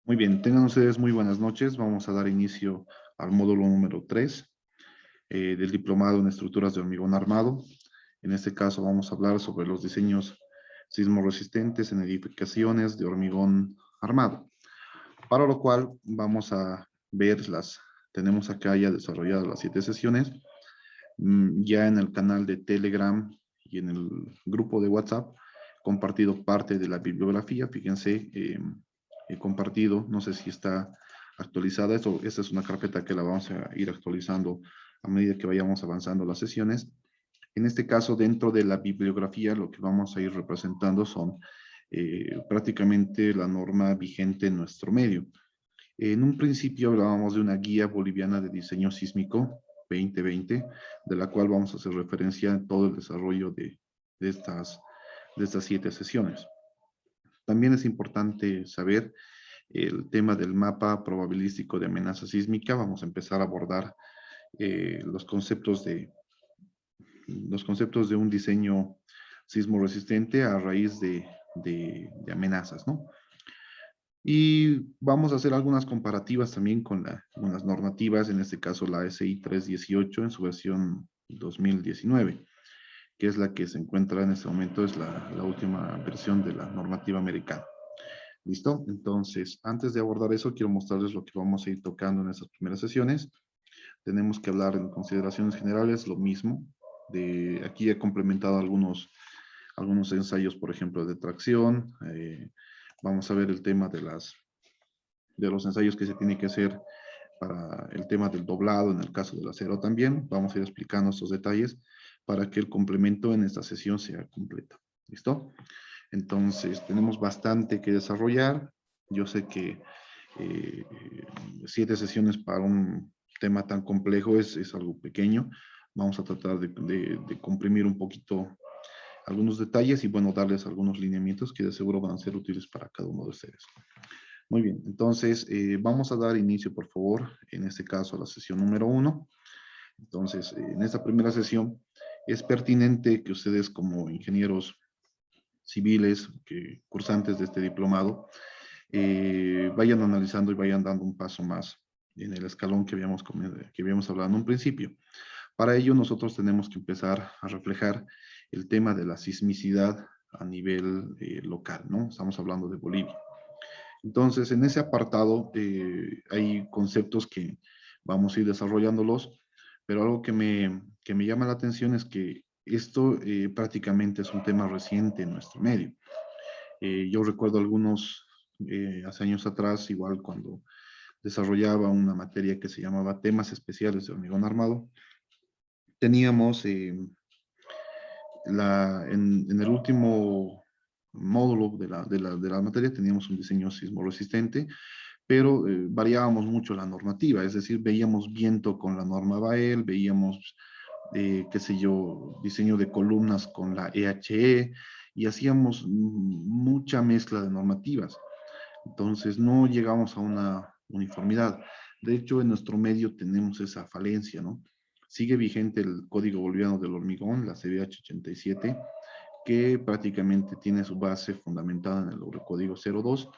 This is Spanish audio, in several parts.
Muy bien, tengan ustedes muy buenas noches. Vamos a dar inicio al módulo número 3 del diplomado en estructuras de hormigón armado. En este caso vamos a hablar sobre los diseños sismorresistentes en edificaciones de hormigón armado. Para lo cual vamos a ver tenemos acá ya desarrolladas las 7 sesiones. Ya en el canal de Telegram y en el grupo de WhatsApp compartido parte de la bibliografía. Fíjense, he compartido, no sé si está actualizada. Esta es una carpeta que la vamos a ir actualizando a medida que vayamos avanzando las sesiones. En este caso, dentro de la bibliografía, lo que vamos a ir representando son prácticamente la norma vigente en nuestro medio. En un principio hablábamos de una guía boliviana de diseño sísmico 2020, de la cual vamos a hacer referencia en todo el desarrollo de estas 7 sesiones. También es importante saber el tema del mapa probabilístico de amenaza sísmica. Vamos a empezar a abordar los conceptos de un diseño sismo resistente a raíz de amenazas, ¿no? Y vamos a hacer algunas comparativas también con las normativas, en este caso la SI 318 en su versión 2019, que es la que se encuentra en este momento, es la última versión de la normativa americana. ¿Listo? Entonces, antes de abordar eso, quiero mostrarles lo que vamos a ir tocando en estas primeras sesiones. Tenemos que hablar en consideraciones generales, lo mismo. Aquí he complementado algunos ensayos, por ejemplo, de tracción. Vamos a ver el tema de los ensayos que se tiene que hacer para el tema del doblado, en el caso del acero también. Vamos a ir explicando estos detalles para que el complemento en esta sesión sea completo. ¿Listo? Entonces, tenemos bastante que desarrollar. Yo sé que 7 sesiones para un tema tan complejo es algo pequeño. Vamos a tratar de comprimir un poquito algunos detalles y, bueno, darles algunos lineamientos que de seguro van a ser útiles para cada uno de ustedes. Muy bien, entonces vamos a dar inicio, por favor, en este caso a la sesión número 1. Entonces, en esta primera sesión es pertinente que ustedes como ingenieros civiles, cursantes de este diplomado, vayan analizando y vayan dando un paso más en el escalón que habíamos hablado en un principio. Para ello, nosotros tenemos que empezar a reflejar el tema de la sismicidad a nivel local, ¿no? Estamos hablando de Bolivia. Entonces, en ese apartado hay conceptos que vamos a ir desarrollándolos, pero algo que me llama la atención es que esto prácticamente es un tema reciente en nuestro medio. Yo recuerdo hace años atrás, igual cuando desarrollaba una materia que se llamaba temas especiales de hormigón armado, teníamos en el último módulo de la materia teníamos un diseño sismo resistente, pero variábamos mucho la normativa, es decir, veíamos viento con la norma BAEL, veíamos, qué sé yo, diseño de columnas con la EHE, y hacíamos mucha mezcla de normativas. Entonces no llegamos a una uniformidad. De hecho, en nuestro medio tenemos esa falencia, ¿no? Sigue vigente el Código Boliviano del Hormigón, la CBH 87, que prácticamente tiene su base fundamentada en el Código 02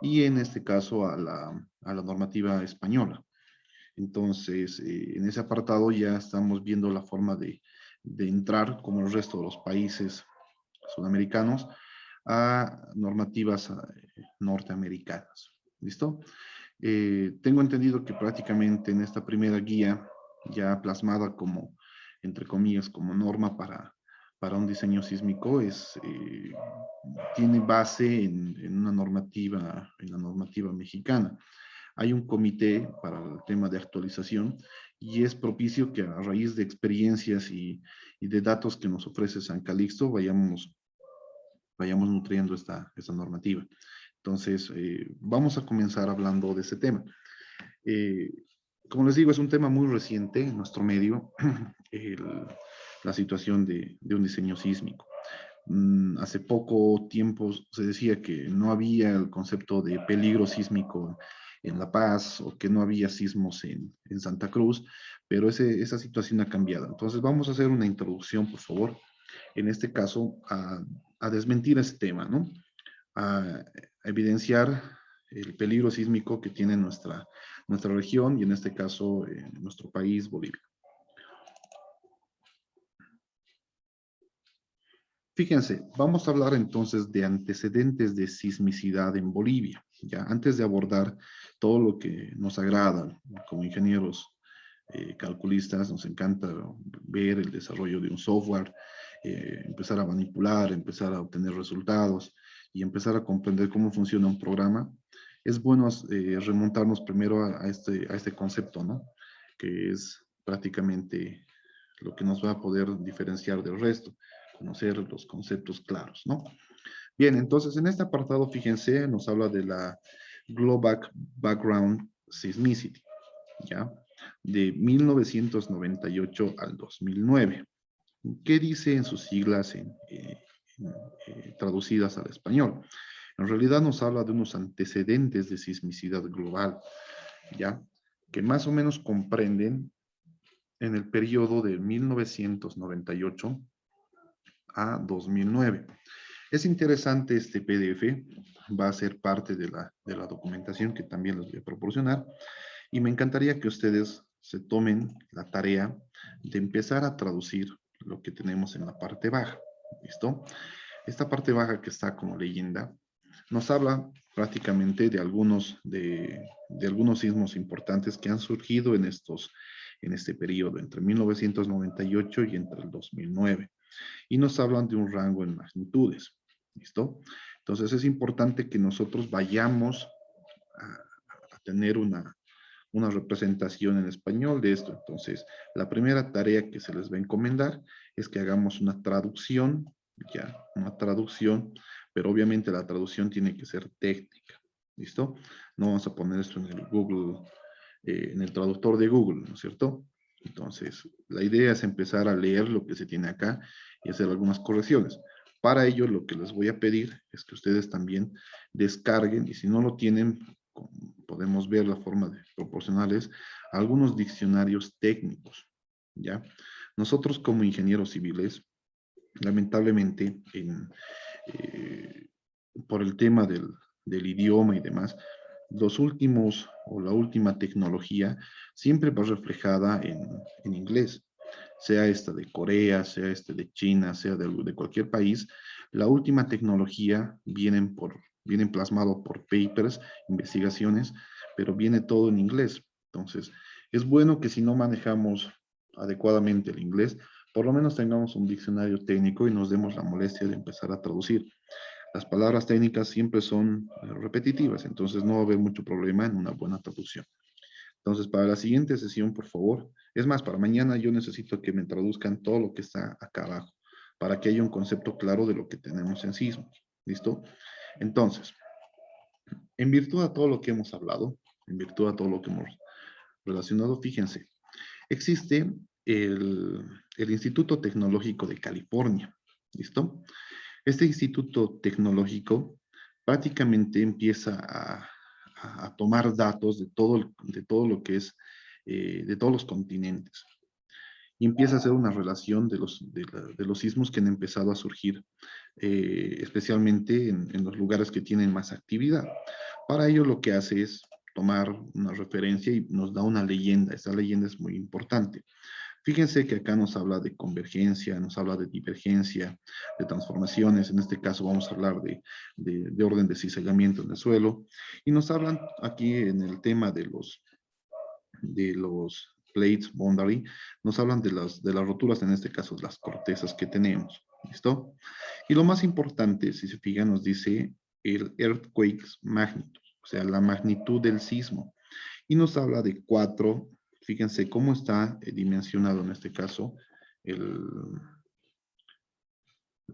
y en este caso a la normativa española. Entonces, en ese apartado ya estamos viendo la forma de entrar, como el resto de los países sudamericanos, a normativas norteamericanas. ¿Listo? Tengo entendido que prácticamente en esta primera guía, ya plasmada como, entre comillas, como norma para un diseño sísmico, tiene base en la normativa mexicana. Hay un comité para el tema de actualización y es propicio que a raíz de experiencias y de datos que nos ofrece San Calixto vayamos nutriendo esta normativa. Entonces, vamos a comenzar hablando de ese tema. Eh, como les digo, es un tema muy reciente en nuestro medio, la situación de un diseño sísmico. Hace poco tiempo se decía que no había el concepto de peligro sísmico en La Paz o que no había sismos en Santa Cruz, pero esa situación ha cambiado. Entonces vamos a hacer una introducción, por favor, en este caso a desmentir ese tema, ¿no? A evidenciar el peligro sísmico que tiene nuestra región y en este caso nuestro país, Bolivia. Fíjense, vamos a hablar entonces de antecedentes de sismicidad en Bolivia. Ya antes de abordar todo lo que nos agrada como ingenieros calculistas, nos encanta ver el desarrollo de un software, empezar a manipular, empezar a obtener resultados y empezar a comprender cómo funciona un programa. Es bueno remontarnos primero a este concepto, ¿no? Que es prácticamente lo que nos va a poder diferenciar del resto, conocer los conceptos claros, ¿no? Bien, entonces en este apartado, fíjense, nos habla de la Global Background Seismicity, ¿ya? De 1998 al 2009. ¿Qué dice en sus siglas traducidas al español? En realidad nos habla de unos antecedentes de sismicidad global, ¿ya? Que más o menos comprenden en el periodo de 1998 a 2009. Es interesante este PDF, va a ser parte de la documentación que también les voy a proporcionar y me encantaría que ustedes se tomen la tarea de empezar a traducir lo que tenemos en la parte baja, ¿listo? Esta parte baja que está como leyenda nos habla prácticamente de algunos sismos importantes que han surgido en este periodo, entre 1998 y entre el 2009. Y nos hablan de un rango en magnitudes, ¿listo? Entonces es importante que nosotros vayamos a tener una representación en español de esto. Entonces, la primera tarea que se les va a encomendar es que hagamos una traducción, ya, una traducción, pero obviamente la traducción tiene que ser técnica, ¿listo? No vamos a poner esto en el Google, en el traductor de Google, ¿no es cierto? Entonces, la idea es empezar a leer lo que se tiene acá y hacer algunas correcciones. Para ello, lo que les voy a pedir es que ustedes también descarguen, y si no lo tienen, podemos ver la forma de proporcionarles algunos diccionarios técnicos, ¿ya? Nosotros como ingenieros civiles, lamentablemente, por el tema del idioma y demás, los últimos o la última tecnología siempre va reflejada en inglés, sea esta de Corea, sea este de China, sea de cualquier país, la última tecnología vienen plasmado por papers, investigaciones, pero viene todo en inglés. Entonces, es bueno que si no manejamos adecuadamente el inglés, por lo menos tengamos un diccionario técnico y nos demos la molestia de empezar a traducir. Las palabras técnicas siempre son repetitivas, entonces no va a haber mucho problema en una buena traducción. Entonces, para la siguiente sesión, por favor, es más, para mañana yo necesito que me traduzcan todo lo que está acá abajo, para que haya un concepto claro de lo que tenemos en sismos. ¿Listo? Entonces, en virtud de todo lo que hemos hablado, en virtud de todo lo que hemos relacionado, fíjense, existe el Instituto Tecnológico de California. ¿Listo? Este instituto tecnológico prácticamente empieza a tomar datos de todo lo que es, de todos los continentes. Y empieza a hacer una relación de los sismos que han empezado a surgir, especialmente en los lugares que tienen más actividad. Para ello lo que hace es tomar una referencia y nos da una leyenda. Esa leyenda es muy importante. Fíjense que acá nos habla de convergencia, nos habla de divergencia, de transformaciones. En este caso vamos a hablar de orden de cizallamiento en el suelo. Y nos hablan aquí en el tema de los plates boundary, nos hablan de las roturas, en este caso de las cortezas que tenemos. ¿Listo? Y lo más importante, si se fijan, nos dice el earthquakes magnitude, o sea, la magnitud del sismo. Y nos habla de 4. Fíjense cómo está dimensionado en este caso,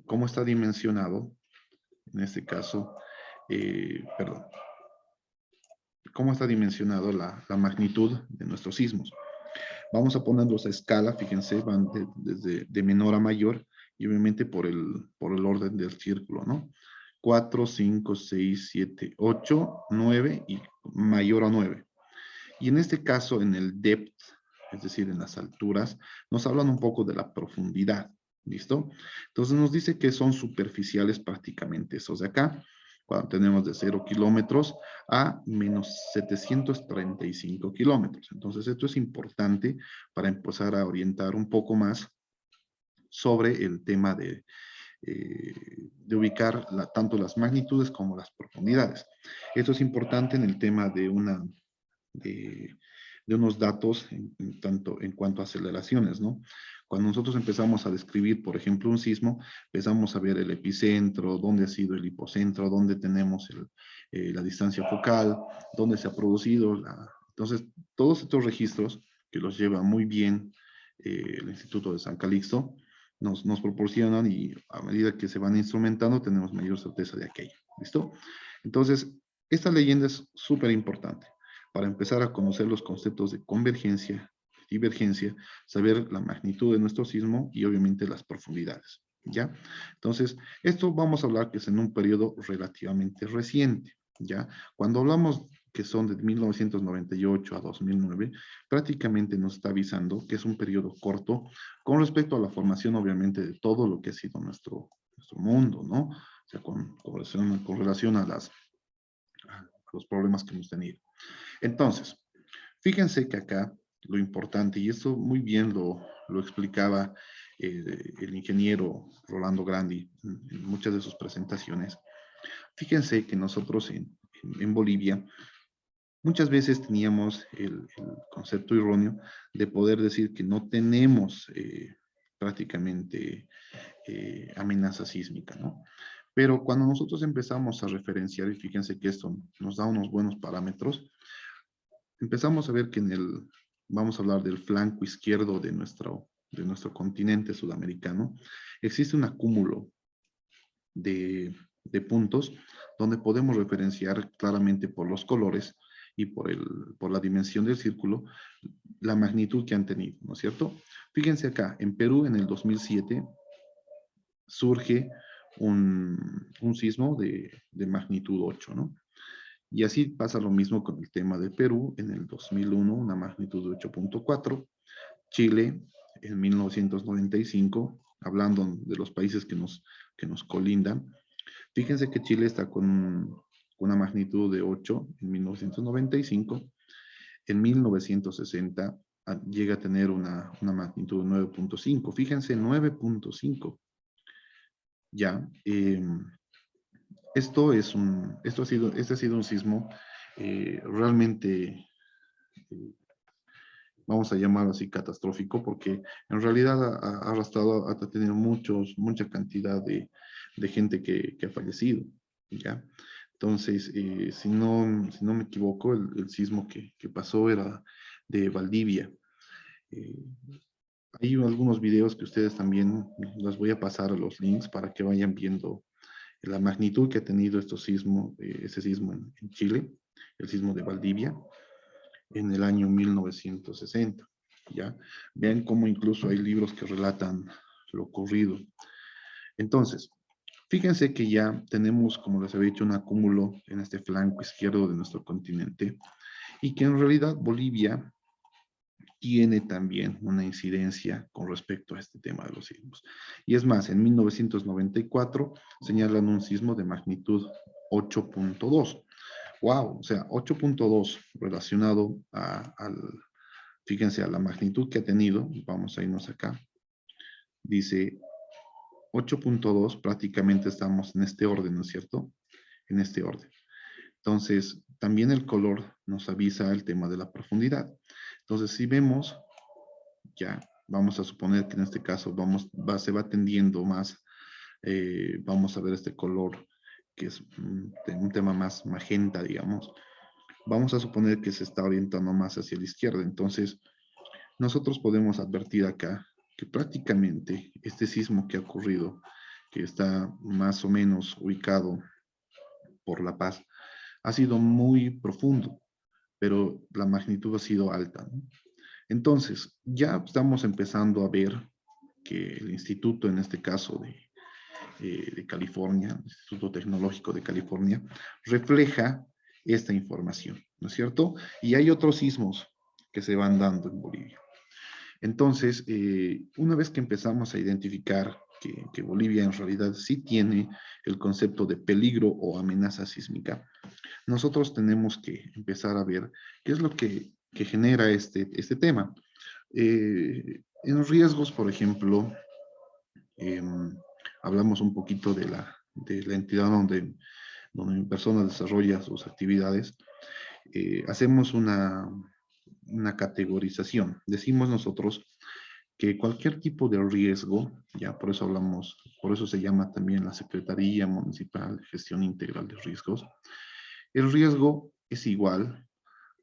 cómo está dimensionado, en este caso, perdón, cómo está dimensionado la magnitud de nuestros sismos. Vamos a ponerlos a escala, fíjense, van desde de menor a mayor, y obviamente por el orden del círculo, ¿no? 4, 5, 6, 7, 8, 9 y mayor a 9. Y en este caso, en el depth, es decir, en las alturas, nos hablan un poco de la profundidad, ¿listo? Entonces nos dice que son superficiales prácticamente esos de acá, cuando tenemos de 0 kilómetros a menos 735 kilómetros. Entonces, esto es importante para empezar a orientar un poco más sobre el tema de ubicar tanto las magnitudes como las profundidades. Esto es importante en el tema de, de unos datos tanto en cuanto a aceleraciones, ¿no? Cuando nosotros empezamos a describir, por ejemplo, un sismo, empezamos a ver el epicentro, dónde ha sido el hipocentro, dónde tenemos la distancia focal, dónde se ha producido. Entonces, todos estos registros que los lleva muy bien el Instituto de San Calixto, nos proporcionan y a medida que se van instrumentando tenemos mayor certeza de aquello. ¿Listo? Entonces, esta leyenda es súper importante para empezar a conocer los conceptos de convergencia, divergencia, saber la magnitud de nuestro sismo y obviamente las profundidades. ¿Ya? Entonces, esto vamos a hablar que es en un periodo relativamente reciente. ¿Ya? Cuando hablamos que son de 1998 a 2009, prácticamente nos está avisando que es un periodo corto con respecto a la formación, obviamente, de todo lo que ha sido nuestro mundo, ¿no? O sea, con relación a los problemas que hemos tenido. Entonces, fíjense que acá lo importante, y esto muy bien lo explicaba el ingeniero Rolando Grandi en muchas de sus presentaciones. Fíjense que nosotros en Bolivia muchas veces teníamos el concepto erróneo de poder decir que no tenemos prácticamente amenaza sísmica, ¿no? Pero cuando nosotros empezamos a referenciar, y fíjense que esto nos da unos buenos parámetros, empezamos a ver que vamos a hablar del flanco izquierdo de nuestro continente sudamericano, existe un acúmulo de puntos donde podemos referenciar claramente por los colores y por la dimensión del círculo la magnitud que han tenido, ¿no es cierto? Fíjense acá, en Perú en el 2007 surge un sismo de magnitud 8, ¿no? Y así pasa lo mismo con el tema de Perú en el 2001, una magnitud de 8.4, Chile en 1995, hablando de los países que nos colindan. Fíjense que Chile está con una magnitud de 8 en 1995. En 1960 llega a tener una magnitud de 9.5. Fíjense, 9.5. Ya. Este ha sido un sismo realmente, vamos a llamarlo así, catastrófico, porque en realidad ha arrastrado, ha tenido mucha cantidad de gente que ha fallecido, ¿ya? Entonces, si no me equivoco, el sismo que pasó era de Valdivia. Eh, Hay algunos videos que ustedes también, les voy a pasar a los links para que vayan viendo la magnitud que ha tenido ese sismo en Chile, el sismo de Valdivia, en el año 1960. ¿Ya? Vean cómo incluso hay libros que relatan lo ocurrido. Entonces, fíjense que ya tenemos, como les había dicho, un acúmulo en este flanco izquierdo de nuestro continente y que en realidad Bolivia tiene también una incidencia con respecto a este tema de los sismos. Y es más, en 1994 señalan un sismo de magnitud 8.2. ¡Wow! O sea, 8.2 relacionado fíjense, a la magnitud que ha tenido. Vamos a irnos acá. Dice 8.2, prácticamente estamos en este orden, ¿no es cierto? En este orden. Entonces, también el color nos avisa el tema de la profundidad. Entonces, si vemos, ya vamos a suponer que en este caso se va tendiendo más, vamos a ver este color que es un tema más magenta, digamos. Vamos a suponer que se está orientando más hacia la izquierda. Entonces, nosotros podemos advertir acá que prácticamente este sismo que ha ocurrido, que está más o menos ubicado por La Paz, ha sido muy profundo, pero la magnitud ha sido alta, ¿no? Entonces, ya estamos empezando a ver que el instituto, en este caso de California, el Instituto Tecnológico de California, refleja esta información, ¿no es cierto? Y hay otros sismos que se van dando en Bolivia. Entonces, una vez que empezamos a identificar que Bolivia en realidad sí tiene el concepto de peligro o amenaza sísmica, nosotros tenemos que empezar a ver qué es lo que genera este tema. En riesgos, por ejemplo, hablamos un poquito de la entidad donde mi persona desarrolla sus actividades. Hacemos una categorización. Decimos nosotros que cualquier tipo de riesgo, ya por eso hablamos, por eso se llama también la Secretaría Municipal de Gestión Integral de Riesgos, el riesgo es igual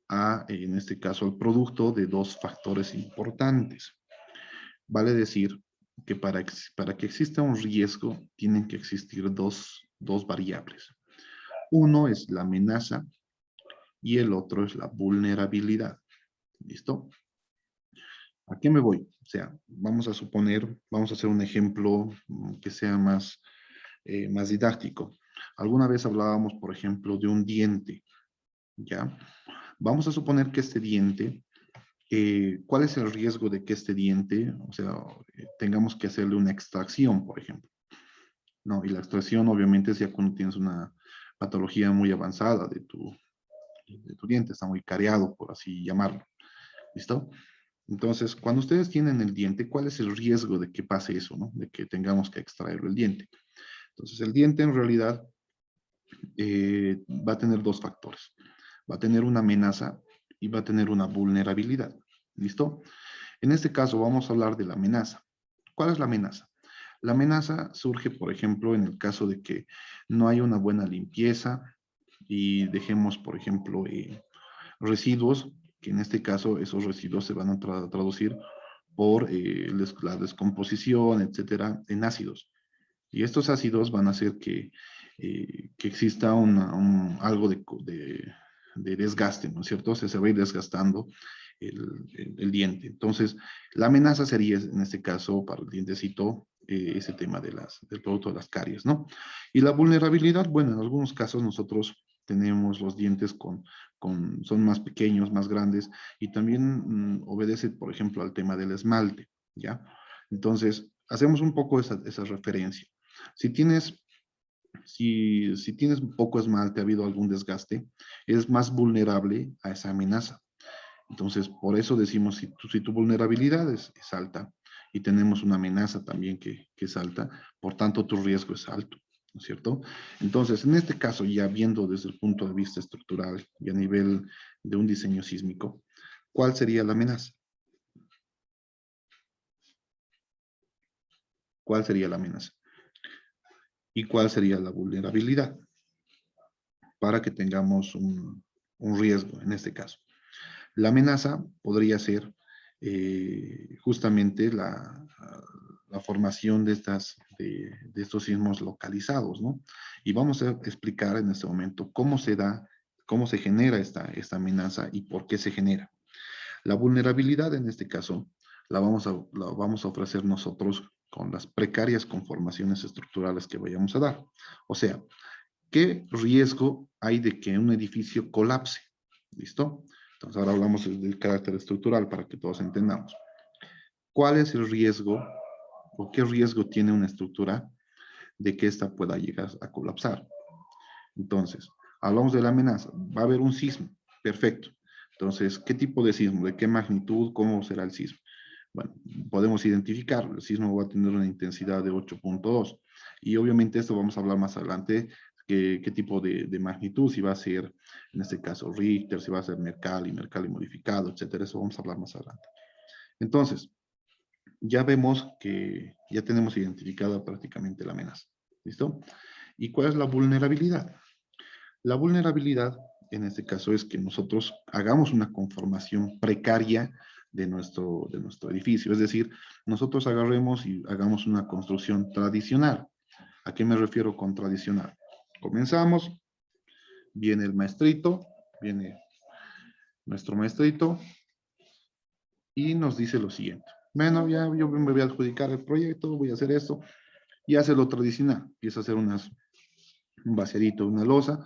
a, en este caso, al producto de dos factores importantes. Vale decir que para que exista un riesgo, tienen que existir dos variables. Uno es la amenaza y el otro es la vulnerabilidad. ¿Listo? ¿A qué me voy? O sea, vamos a suponer, vamos a hacer un ejemplo que sea más didáctico. Alguna vez hablábamos, por ejemplo, de un diente, ¿ya? Vamos a suponer que este diente, ¿cuál es el riesgo de que este diente, o sea, tengamos que hacerle una extracción, por ejemplo? No, y la extracción obviamente es ya cuando tienes una patología muy avanzada de tu diente, está muy cariado, por así llamarlo. ¿Listo? Entonces, cuando ustedes tienen el diente, ¿cuál es el riesgo de que pase eso, no? De que tengamos que extraer el diente. Entonces, el diente en realidad va a tener dos factores. Va a tener una amenaza y va a tener una vulnerabilidad. ¿Listo? En este caso vamos a hablar de la amenaza. ¿Cuál es la amenaza? La amenaza surge, por ejemplo, en el caso de que no haya una buena limpieza y dejemos, por ejemplo, residuos, que en este caso esos residuos se van a traducir por la descomposición, etcétera, en ácidos. Y estos ácidos van a hacer que exista algo de desgaste, ¿no es cierto? O sea, se va a ir desgastando el diente. Entonces, la amenaza sería, en este caso, para el dientecito, ese tema del producto de las caries, ¿no? Y la vulnerabilidad, bueno, en algunos casos nosotros tenemos los dientes son más pequeños, más grandes, y también obedece, por ejemplo, al tema del esmalte, ¿ya? Entonces, hacemos un poco esa referencia. Si tienes si tienes poco esmalte, ha habido algún desgaste, es más vulnerable a esa amenaza. Entonces, por eso decimos, si tu vulnerabilidad es alta y tenemos una amenaza también que es alta, por tanto tu riesgo es alto, ¿no es cierto? Entonces, en este caso, ya viendo desde el punto de vista estructural y a nivel de un diseño sísmico, ¿cuál sería la amenaza? ¿Cuál sería la amenaza? ¿Y cuál sería la vulnerabilidad? Para que tengamos un riesgo en este caso. La amenaza podría ser justamente la formación de estos sismos localizados, ¿no? Y vamos a explicar en este momento cómo cómo se genera esta amenaza y por qué se genera. La vulnerabilidad en este caso la vamos a ofrecer nosotros con las precarias conformaciones estructurales que vayamos a dar. O sea, ¿qué riesgo hay de que un edificio colapse? ¿Listo? Entonces ahora hablamos del carácter estructural para que todos entendamos. ¿Cuál es el riesgo o qué riesgo tiene una estructura de que ésta pueda llegar a colapsar? Entonces, hablamos de la amenaza. Va a haber un sismo. Perfecto. Entonces, ¿qué tipo de sismo? ¿De qué magnitud? ¿Cómo será el sismo? Bueno, podemos identificarlo. El sismo va a tener una intensidad de 8.2. Y obviamente esto vamos a hablar más adelante, qué tipo de magnitud, si va a ser, en este caso, Richter, si va a ser Mercalli modificado, etcétera. Eso vamos a hablar más adelante. Entonces, ya vemos que ya tenemos identificada prácticamente la amenaza. ¿Listo? ¿Y cuál es la vulnerabilidad? La vulnerabilidad, en este caso, es que nosotros hagamos una conformación precaria de nuestro edificio. Es decir, nosotros agarremos y hagamos una construcción tradicional. ¿A qué me refiero con tradicional? Comenzamos, viene el maestrito, viene nuestro maestrito y nos dice lo siguiente. Bueno, ya yo me voy a adjudicar el proyecto, voy a hacer esto y hace lo tradicional. Empieza a hacer un vaciadito, una losa.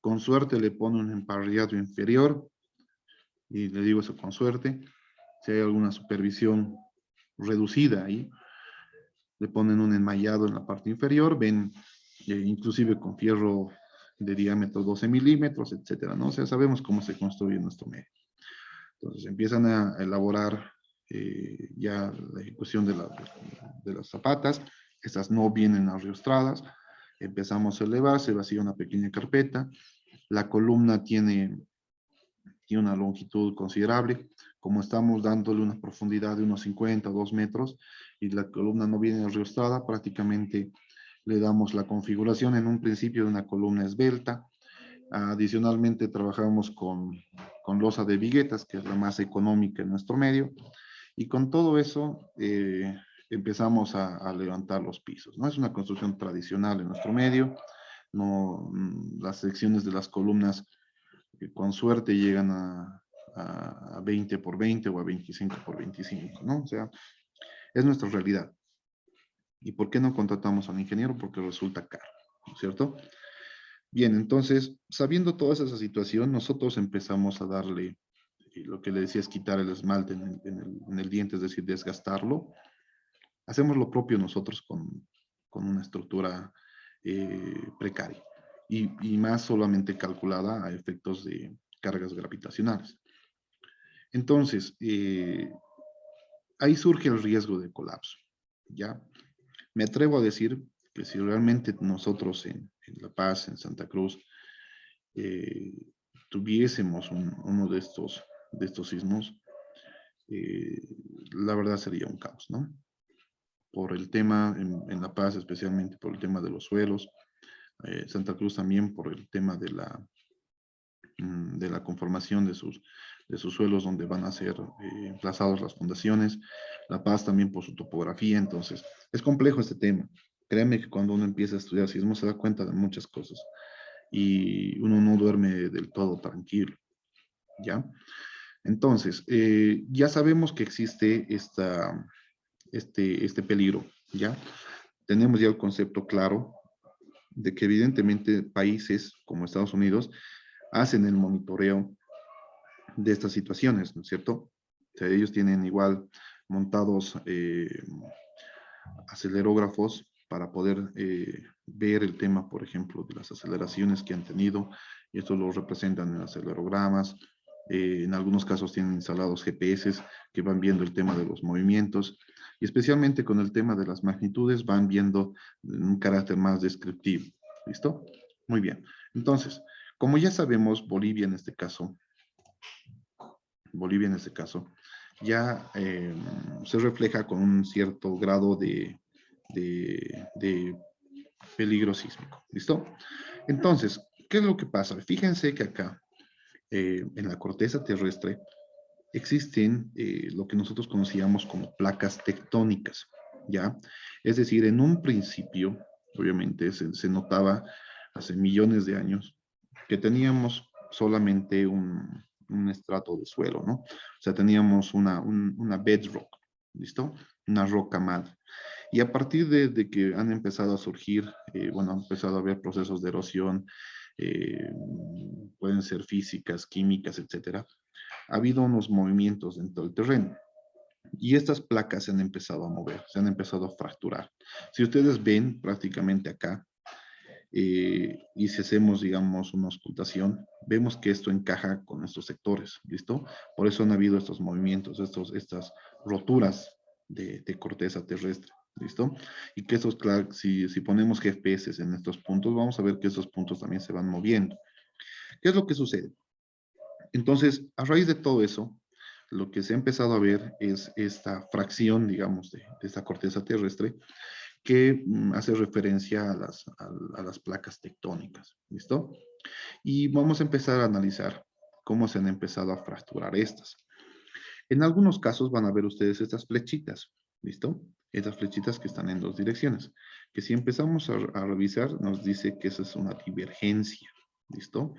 Con suerte le pone un emparrillado inferior y le digo eso con suerte. Si hay alguna supervisión reducida ahí, le ponen un enmayado en la parte inferior, ven inclusive con fierro de diámetro 12 milímetros, etcétera, ¿no? O sea, sabemos cómo se construye nuestro medio. Entonces empiezan a elaborar ya la ejecución de las zapatas. Estas no vienen arriostradas. Empezamos a elevar, se vacía una pequeña carpeta. La columna tiene una longitud considerable. Como estamos dándole una profundidad de unos 50 o 2 metros y la columna no viene arriostrada, prácticamente le damos la configuración en un principio de una columna esbelta. Adicionalmente trabajamos con losa de viguetas, que es la más económica en nuestro medio, y con todo eso empezamos a levantar los pisos, ¿no? Es una construcción tradicional en nuestro medio, no, las secciones de las columnas con suerte llegan a 20 por 20 o a 25 por 25, ¿no? O sea, es nuestra realidad. ¿Y por qué no contratamos al ingeniero? Porque resulta caro, ¿no es cierto? Bien, entonces, sabiendo toda esa situación, nosotros empezamos a darle, lo que le decía es quitar el esmalte en el diente, es decir, desgastarlo. Hacemos lo propio nosotros con una estructura precaria y más solamente calculada a efectos de cargas gravitacionales. Entonces, ahí surge el riesgo de colapso, ¿ya? Me atrevo a decir que si realmente nosotros en La Paz, en Santa Cruz, eh, tuviésemos uno de estos sismos, eh, la verdad sería un caos, ¿no? Por el tema, en La Paz especialmente por el tema de los suelos, Santa Cruz también por el tema de la conformación de sus suelos donde van a ser emplazados las fundaciones, La Paz también por su topografía, entonces es complejo este tema. Créeme que cuando uno empieza a estudiar sismos se da cuenta de muchas cosas y uno no duerme del todo tranquilo, ¿ya? Entonces, ya sabemos que existe este peligro, ¿ya? Tenemos ya el concepto claro de que evidentemente países como Estados Unidos hacen el monitoreo de estas situaciones, ¿no es cierto? O sea, ellos tienen igual montados acelerógrafos para poder ver el tema, por ejemplo, de las aceleraciones que han tenido, y esto lo representan en acelerogramas. En algunos casos tienen instalados GPS que van viendo el tema de los movimientos, y especialmente con el tema de las magnitudes van viendo un carácter más descriptivo. ¿Listo? Muy bien. Entonces, como ya sabemos, Bolivia en este caso, ya se refleja con un cierto grado de peligro sísmico. ¿Listo? Entonces, ¿qué es lo que pasa? Fíjense que acá, en la corteza terrestre, existen lo que nosotros conocíamos como placas tectónicas, ¿ya? Es decir, en un principio, obviamente, se notaba hace millones de años que teníamos solamente un estrato de suelo, ¿no? O sea, teníamos una bedrock, ¿listo? Una roca madre. Y a partir de que han empezado a surgir, bueno, han empezado a haber procesos de erosión, eh, pueden ser físicas, químicas, etcétera, ha habido unos movimientos dentro del terreno. Y estas placas se han empezado a mover, se han empezado a fracturar. Si ustedes ven prácticamente acá, y si hacemos, digamos, una auscultación, vemos que esto encaja con estos sectores, ¿listo? Por eso han habido estos movimientos, estas roturas de corteza terrestre, ¿listo? Y que estos, claro, si ponemos GPS en estos puntos, vamos a ver que esos puntos también se van moviendo. ¿Qué es lo que sucede? Entonces, a raíz de todo eso, lo que se ha empezado a ver es esta fracción, digamos, de esta corteza terrestre que hace referencia a las placas tectónicas, ¿listo? Y vamos a empezar a analizar cómo se han empezado a fracturar estas. En algunos casos van a ver ustedes estas flechitas, ¿listo? Estas flechitas que están en dos direcciones, que si empezamos a revisar nos dice que esa es una divergencia, ¿listo?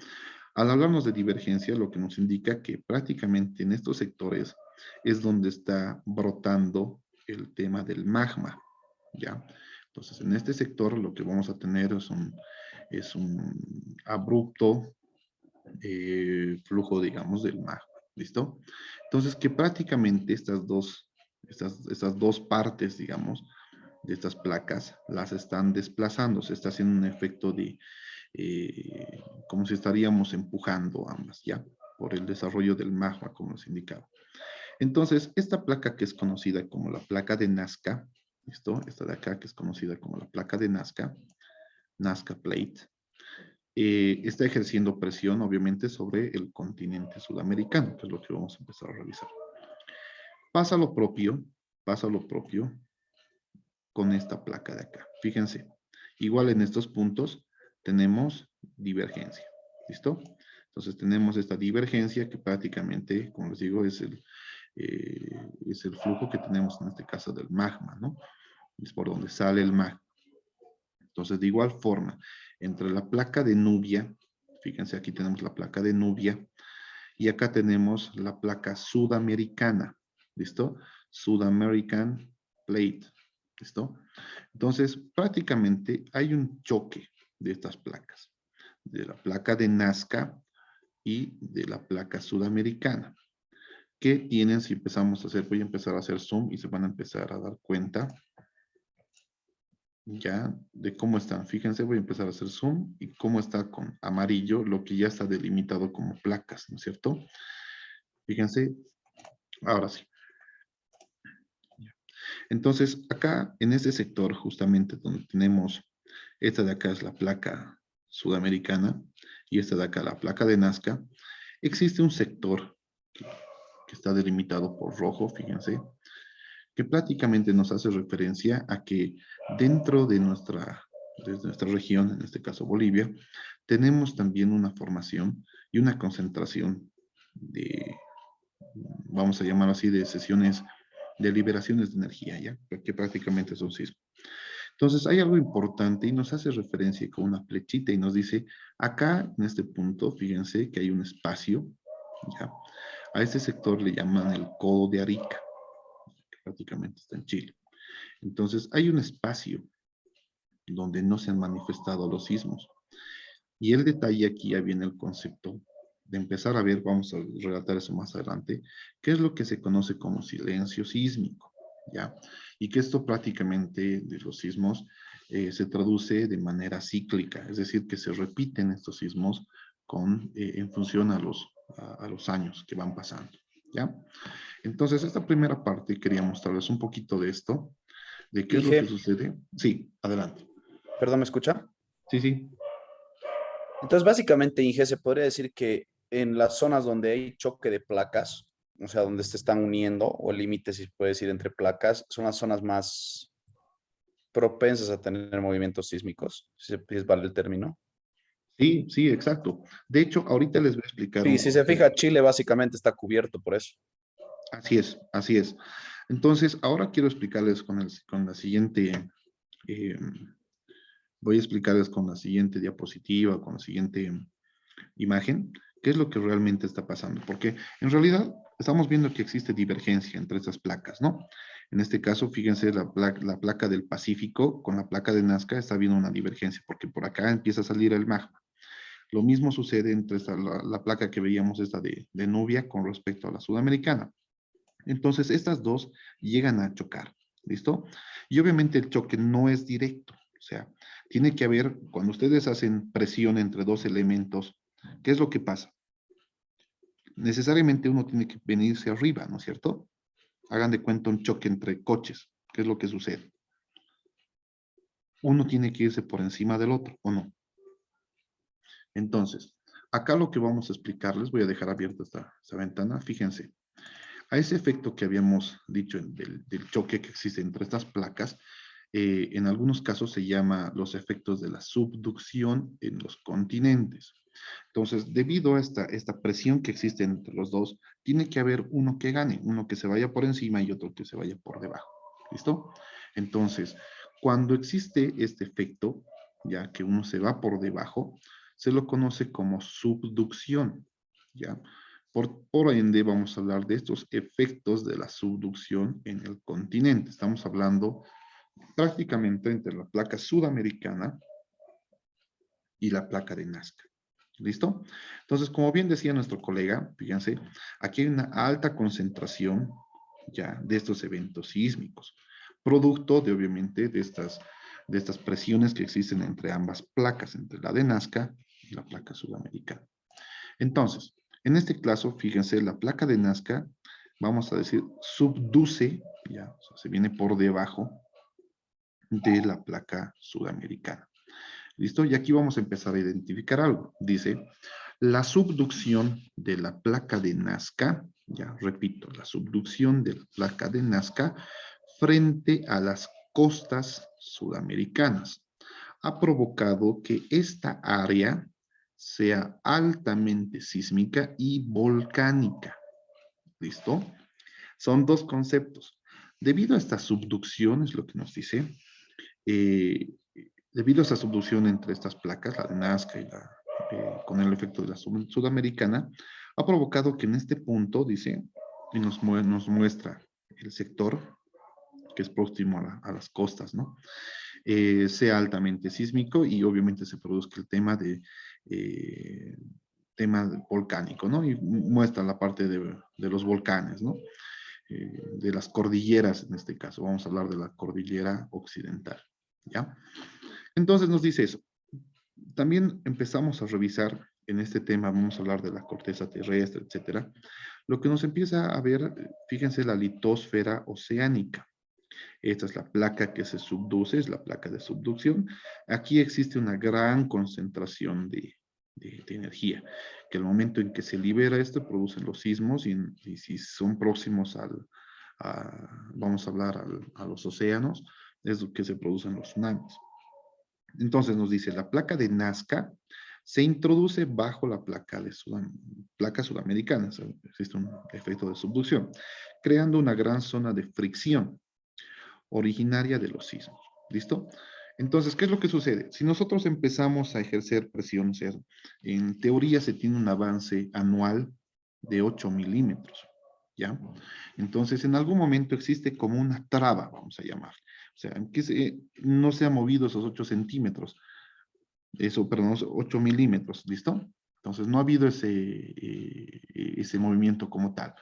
Al hablarnos de divergencia, lo que nos indica que prácticamente en estos sectores es donde está brotando el tema del magma, ¿ya? Entonces, en este sector lo que vamos a tener es un abrupto flujo, digamos, del magma, ¿listo? Entonces, que prácticamente estas dos partes, digamos, de estas placas las están desplazando, se está haciendo un efecto de, como si estaríamos empujando ambas, ¿ya? Por el desarrollo del magma, como les indicaba. Entonces, esta placa que es conocida como la placa de Nazca, ¿listo? Esta de acá que es conocida como la placa de Nazca, Nazca Plate, está ejerciendo presión, obviamente, sobre el continente sudamericano, que es lo que vamos a empezar a revisar. Pasa lo propio con esta placa de acá. Fíjense, igual en estos puntos tenemos divergencia, ¿listo? Entonces tenemos esta divergencia que prácticamente, como les digo, es el flujo que tenemos en este caso del magma, ¿no? Es por donde sale el magma. Entonces, de igual forma, entre la placa de Nubia, fíjense, aquí tenemos la placa de Nubia, y acá tenemos la placa sudamericana, ¿listo? Sudamerican Plate, ¿listo? Entonces, prácticamente hay un choque de estas placas, de la placa de Nazca y de la placa sudamericana, que tienen, si empezamos a hacer, voy a empezar a hacer zoom y se van a empezar a dar cuenta ya de cómo están. Fíjense, voy a empezar a hacer zoom y cómo está con amarillo lo que ya está delimitado como placas, ¿no es cierto? Fíjense, ahora sí. Entonces, acá en este sector, justamente donde tenemos, esta de acá es la placa sudamericana y esta de acá la placa de Nazca, existe un sector que está delimitado por rojo, fíjense, que prácticamente nos hace referencia a que dentro de nuestra región, en este caso Bolivia, tenemos también una formación y una concentración de, vamos a llamarlo así, de sesiones de liberaciones de energía, ¿ya? Que prácticamente es un sismo. Entonces, hay algo importante y nos hace referencia con una flechita y nos dice, acá en este punto, fíjense que hay un espacio, ¿ya? A este sector le llaman el Codo de Arica, que prácticamente está en Chile. Entonces, hay un espacio donde no se han manifestado los sismos. Y el detalle aquí ya viene el concepto de empezar a ver, vamos a relatar eso más adelante, qué es lo que se conoce como silencio sísmico, ¿ya? Y que esto prácticamente de los sismos se traduce de manera cíclica, es decir, que se repiten estos sismos en función a los años que van pasando, ¿ya? Entonces, esta primera parte quería mostrarles un poquito de esto, de qué es lo que Inge, sucede. Sí, adelante. perdón, ¿me escucha? Sí, sí. Entonces, básicamente, Inge, se podría decir que en las zonas donde hay choque de placas, o sea, donde se están uniendo, o el límite, si se puede decir, entre placas, son las zonas más propensas a tener movimientos sísmicos, si vale el término. Sí, sí, exacto. De hecho, ahorita les voy a explicar Sí, un si se concepto. fija, Chile básicamente está cubierto por eso. Así es, así es. Entonces, ahora quiero explicarles con la siguiente, eh, voy a explicarles con la siguiente diapositiva, con la siguiente imagen, qué es lo que realmente está pasando. Porque en realidad estamos viendo que existe divergencia entre estas placas, ¿no? En este caso, fíjense, la placa del Pacífico con la placa de Nazca está habiendo una divergencia, porque por acá empieza a salir el magma. Lo mismo sucede entre la placa que veíamos, esta de Nubia, con respecto a la sudamericana. Entonces, estas dos llegan a chocar, ¿listo? Y obviamente el choque no es directo, o sea, tiene que haber, cuando ustedes hacen presión entre dos elementos, ¿qué es lo que pasa? Necesariamente uno tiene que venirse arriba, ¿no es cierto? Hagan de cuenta un choque entre coches, ¿qué es lo que sucede? Uno tiene que irse por encima del otro, ¿o no? Entonces, acá lo que vamos a explicarles, voy a dejar abierta esta ventana, fíjense, a ese efecto que habíamos dicho del choque que existe entre estas placas, en algunos casos se llama los efectos de la subducción en los continentes. Entonces, debido a esta presión que existe entre los dos, tiene que haber uno que gane, uno que se vaya por encima y otro que se vaya por debajo. ¿Listo? Entonces, cuando existe este efecto, ya que uno se va por debajo, se lo conoce como subducción, ¿ya? Por ende, vamos a hablar de estos efectos de la subducción en el continente. Estamos hablando prácticamente entre la placa sudamericana y la placa de Nazca. ¿Listo? Entonces, como bien decía nuestro colega, fíjense, aquí hay una alta concentración ya de estos eventos sísmicos. producto de, obviamente, de estas presiones que existen entre ambas placas, entre la de Nazca y la placa sudamericana. Entonces, en este caso, fíjense, la placa de Nazca, vamos a decir, subduce, ya, o sea, se viene por debajo de la placa sudamericana. ¿Listo? Y aquí vamos a empezar a identificar algo. Dice, la subducción de la placa de Nazca, ya repito, la subducción de la placa de Nazca frente a las costas sudamericanas ha provocado que esta área sea altamente sísmica y volcánica. ¿Listo? Son dos conceptos. Debido a esta subducción, es lo que nos dice, debido a esta subducción entre estas placas, la de Nazca y con el efecto de la sudamericana, ha provocado que en este punto, dice, y nos muestra el sector que es próximo a las costas, ¿no? Sea altamente sísmico y obviamente se produzca el tema volcánico, ¿no? Y muestra la parte de los volcanes, ¿no? De las cordilleras en este caso. Vamos a hablar de la cordillera occidental, ¿ya? Entonces nos dice eso. También empezamos a revisar en este tema, vamos a hablar de la corteza terrestre, etcétera. Lo que nos empieza a ver, fíjense, la litosfera oceánica. Esta es la placa que se subduce, es la placa de subducción. Aquí existe una gran concentración de energía, que al momento en que se libera esto, producen los sismos y si son próximos vamos a hablar a los océanos, es lo que se producen los tsunamis. Entonces nos dice, la placa de Nazca se introduce bajo la placa sudamericana, o sea, existe un efecto de subducción, creando una gran zona de fricción originaria de los sismos. ¿Listo? Entonces, ¿qué es lo que sucede? Si nosotros empezamos a ejercer presión cero, en teoría se tiene un avance anual de 8 milímetros, ¿ya? Entonces, en algún momento existe como una traba, vamos a llamar. O sea, que no se ha movido esos 8 centímetros, perdón, 8 milímetros, ¿listo? Entonces, no ha habido ese movimiento como tal.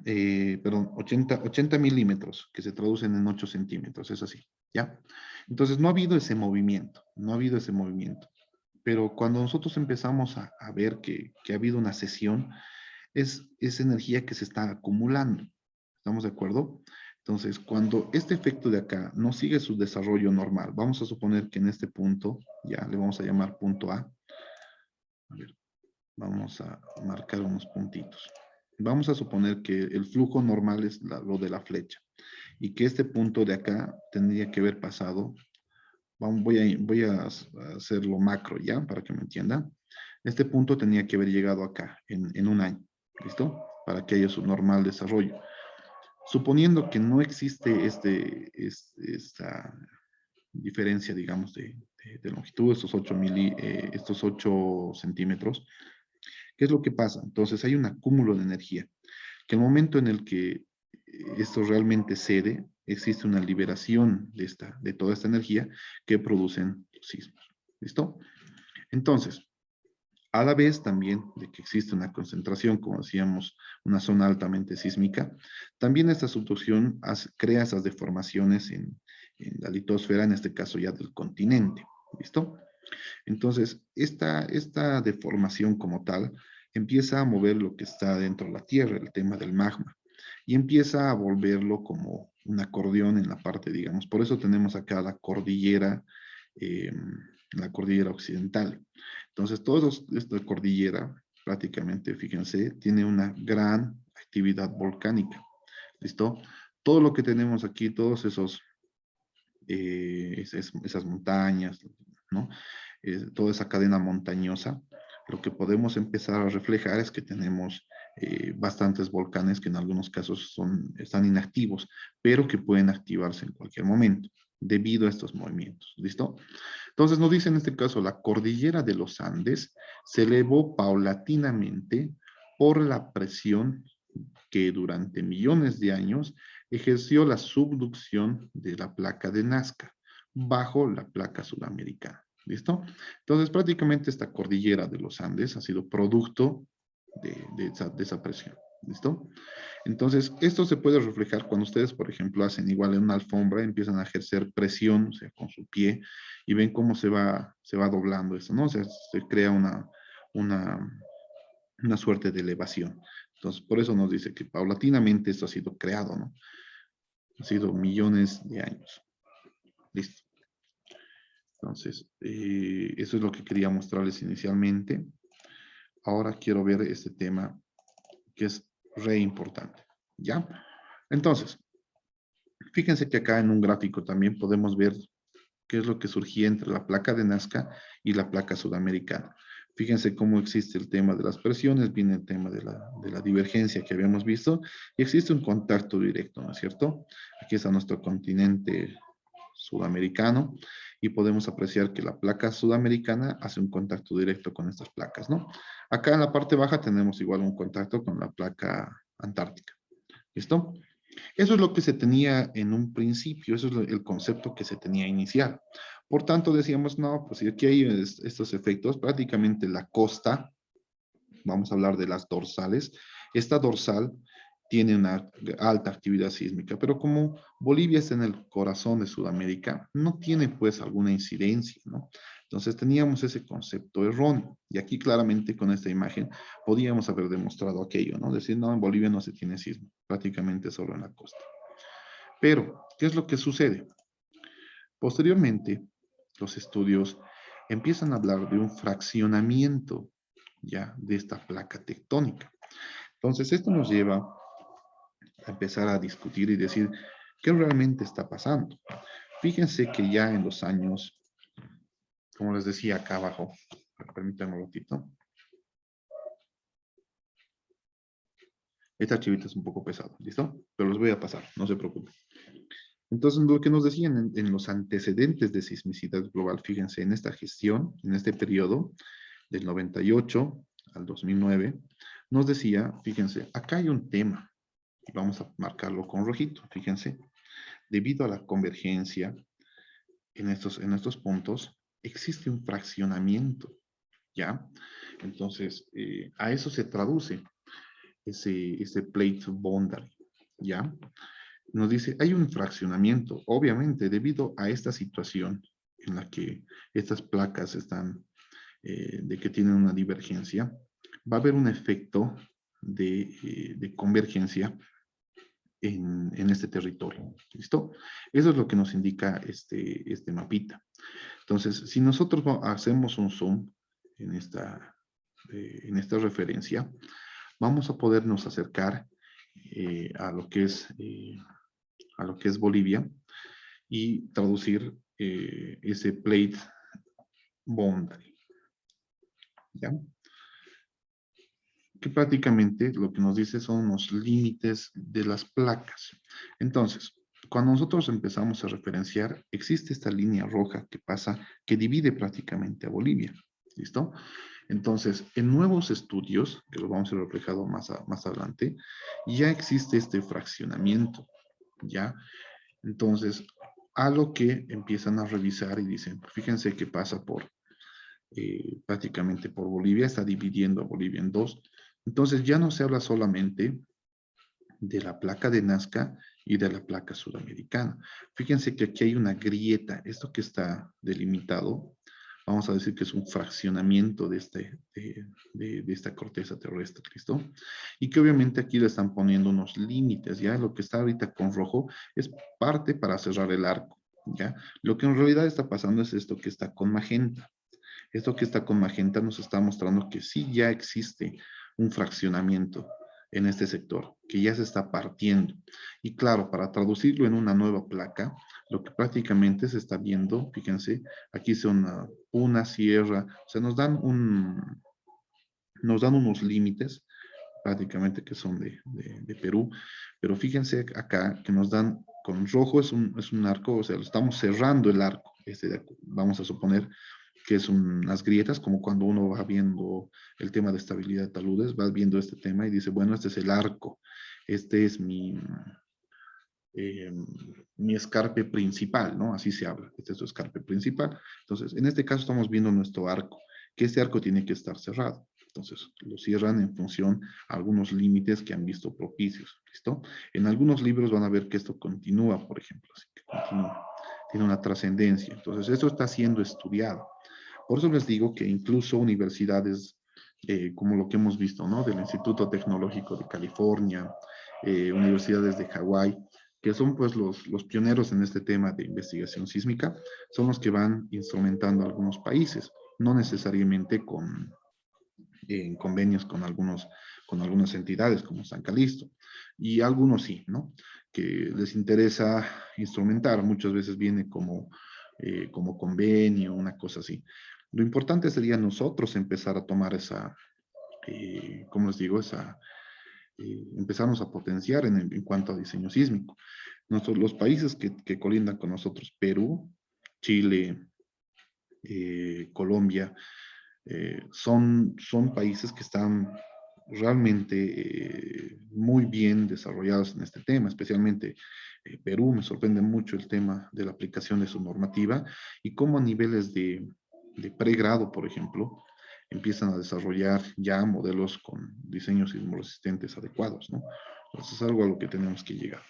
Perdón, 80 milímetros, que se traducen en 8 centímetros, es así, ¿ya? Entonces no ha habido ese movimiento, no ha habido ese movimiento. Pero cuando nosotros empezamos a ver que ha habido una cesión, es energía que se está acumulando, ¿estamos de acuerdo? Entonces, cuando este efecto de acá no sigue su desarrollo normal, vamos a suponer que en este punto, ya le vamos a llamar punto A. A ver, vamos a marcar unos puntitos. Vamos a suponer que el flujo normal es lo de la flecha y que este punto de acá tendría que haber pasado. Voy a hacerlo macro ya para que me entiendan. Este punto tenía que haber llegado acá en un año. ¿Listo? Para que haya su normal desarrollo. Suponiendo que no existe esta diferencia, digamos, de longitud, estos 8 centímetros, ¿qué es lo que pasa? Entonces hay un acúmulo de energía, que el momento en el que esto realmente cede, existe una liberación de toda esta energía que producen los sismos. ¿Listo? Entonces, a la vez también de que existe una concentración, como decíamos, una zona altamente sísmica, también esta subducción crea esas deformaciones en la litosfera, en este caso ya del continente. ¿Listo? Entonces, esta deformación como tal empieza a mover lo que está dentro de la Tierra, el tema del magma, y empieza a volverlo como un acordeón en la parte, digamos. Por eso tenemos acá la cordillera occidental. Entonces, toda esta cordillera, prácticamente, fíjense, tiene una gran actividad volcánica. ¿Listo? Todo lo que tenemos aquí, todos esas montañas, ¿no? Toda esa cadena montañosa, lo que podemos empezar a reflejar es que tenemos bastantes volcanes que en algunos casos están inactivos, pero que pueden activarse en cualquier momento debido a estos movimientos. ¿Listo? Entonces nos dice en este caso, la cordillera de los Andes se elevó paulatinamente por la presión que durante millones de años ejerció la subducción de la placa de Nazca bajo la placa sudamericana. ¿Listo? Entonces, prácticamente esta cordillera de los Andes ha sido producto de esa presión. ¿Listo? Entonces, esto se puede reflejar cuando ustedes, por ejemplo, hacen igual en una alfombra, empiezan a ejercer presión, o sea, con su pie, y ven cómo se va doblando eso, ¿no? O sea, se crea una, una suerte de elevación. Entonces, por eso nos dice que paulatinamente esto ha sido creado, ¿no? Ha sido millones de años. Listo. Entonces, eso es lo que quería mostrarles inicialmente. Ahora quiero ver este tema que es re importante, ¿ya? Entonces, fíjense que acá en un gráfico también podemos ver qué es lo que surgía entre la placa de Nazca y la placa sudamericana. Fíjense cómo existe el tema de las presiones, viene el tema de la divergencia que habíamos visto, y existe un contacto directo, ¿no es cierto? Aquí está nuestro continente sudamericano, y podemos apreciar que la placa sudamericana hace un contacto directo con estas placas, ¿no? Acá en la parte baja tenemos igual un contacto con la placa antártica. ¿Listo? Eso es lo que se tenía en un principio, eso es el concepto que se tenía inicial. Por tanto, decíamos, no, pues si aquí hay estos efectos, prácticamente la costa, vamos a hablar de las dorsales, esta dorsal tiene una alta actividad sísmica, pero como Bolivia está en el corazón de Sudamérica, no tiene pues alguna incidencia, ¿no? Entonces teníamos ese concepto erróneo, y aquí claramente con esta imagen podíamos haber demostrado aquello, ¿no? Decir, no, en Bolivia no se tiene sismo, prácticamente solo en la costa. Pero, ¿qué es lo que sucede? Posteriormente, los estudios empiezan a hablar de un fraccionamiento ya de esta placa tectónica. Entonces, esto nos lleva a empezar a discutir y decir, ¿qué realmente está pasando? Fíjense que ya en los años, como les decía acá abajo, permítanme un ratito. Este archivito es un poco pesado, ¿listo? Pero los voy a pasar, no se preocupen. Entonces, lo que nos decían en los antecedentes de sismicidad global, fíjense, en esta gestión, en este periodo, del 98 al 2009, nos decía, fíjense, acá hay un tema, y vamos a marcarlo con rojito, fíjense, debido a la convergencia en estos puntos, existe un fraccionamiento, ¿ya? Entonces, a eso se traduce ese plate boundary, ¿ya? Nos dice, hay un fraccionamiento, obviamente, debido a esta situación en la que estas placas están, de que tienen una divergencia, va a haber un efecto de convergencia en este territorio. ¿Listo? Eso es lo que nos indica este mapita. Entonces, si nosotros hacemos un zoom en esta referencia, vamos a podernos acercar a lo que es Bolivia y traducir ese plate boundary. ¿Ya? Que prácticamente lo que nos dice son los límites de las placas. Entonces, cuando nosotros empezamos a referenciar, existe esta línea roja que pasa, que divide prácticamente a Bolivia. ¿Listo? Entonces, en nuevos estudios, que lo vamos a ver reflejado más adelante, ya existe este fraccionamiento, ¿ya? Entonces, a lo que empiezan a revisar y dicen, fíjense que pasa por prácticamente por Bolivia, está dividiendo a Bolivia en dos. Entonces ya no se habla solamente de la placa de Nazca y de la placa sudamericana. Fíjense que aquí hay una grieta, esto que está delimitado, vamos a decir que es un fraccionamiento de esta corteza terrestre, ¿listo? Y que obviamente aquí le están poniendo unos límites, ¿ya? Lo que está ahorita con rojo es parte para cerrar el arco, ¿ya? Lo que en realidad está pasando es esto que está con magenta. Esto que está con magenta nos está mostrando que sí ya existe un fraccionamiento en este sector, que ya se está partiendo. Y claro, para traducirlo en una nueva placa, lo que prácticamente se está viendo, fíjense, aquí son una sierra, o sea, nos dan unos límites, prácticamente que son de Perú, pero fíjense acá que nos dan, con rojo es un arco, o sea, estamos cerrando el arco, vamos a suponer que es unas grietas, como cuando uno va viendo el tema de estabilidad de taludes, va viendo este tema y dice, bueno, este es el arco, este es eh, mi escarpe principal, ¿no? Así se habla, este es su escarpe principal. Entonces, en este caso estamos viendo nuestro arco, que este arco tiene que estar cerrado. Entonces, lo cierran en función a algunos límites que han visto propicios, ¿listo? En algunos libros van a ver que esto continúa, por ejemplo, así que continúa, tiene una trascendencia. Entonces, esto está siendo estudiado. Por eso les digo que incluso universidades, como lo que hemos visto, ¿no? Del Instituto Tecnológico de California, universidades de Hawái, que son pues los pioneros en este tema de investigación sísmica, son los que van instrumentando a algunos países, no necesariamente en convenios con algunas entidades como San Calisto, y algunos sí, ¿no? Que les interesa instrumentar, muchas veces viene como convenio, una cosa así. Lo importante sería nosotros empezar a tomar ¿cómo les digo? Empezarnos a potenciar en cuanto a diseño sísmico. Los países que colindan con nosotros, Perú, Chile, Colombia, son países que están realmente muy bien desarrollados en este tema, especialmente Perú. Me sorprende mucho el tema de la aplicación de su normativa y cómo a niveles de pregrado, por ejemplo, empiezan a desarrollar ya modelos con diseños sismoresistentes adecuados, ¿no? Entonces es algo a lo que tenemos que llegar.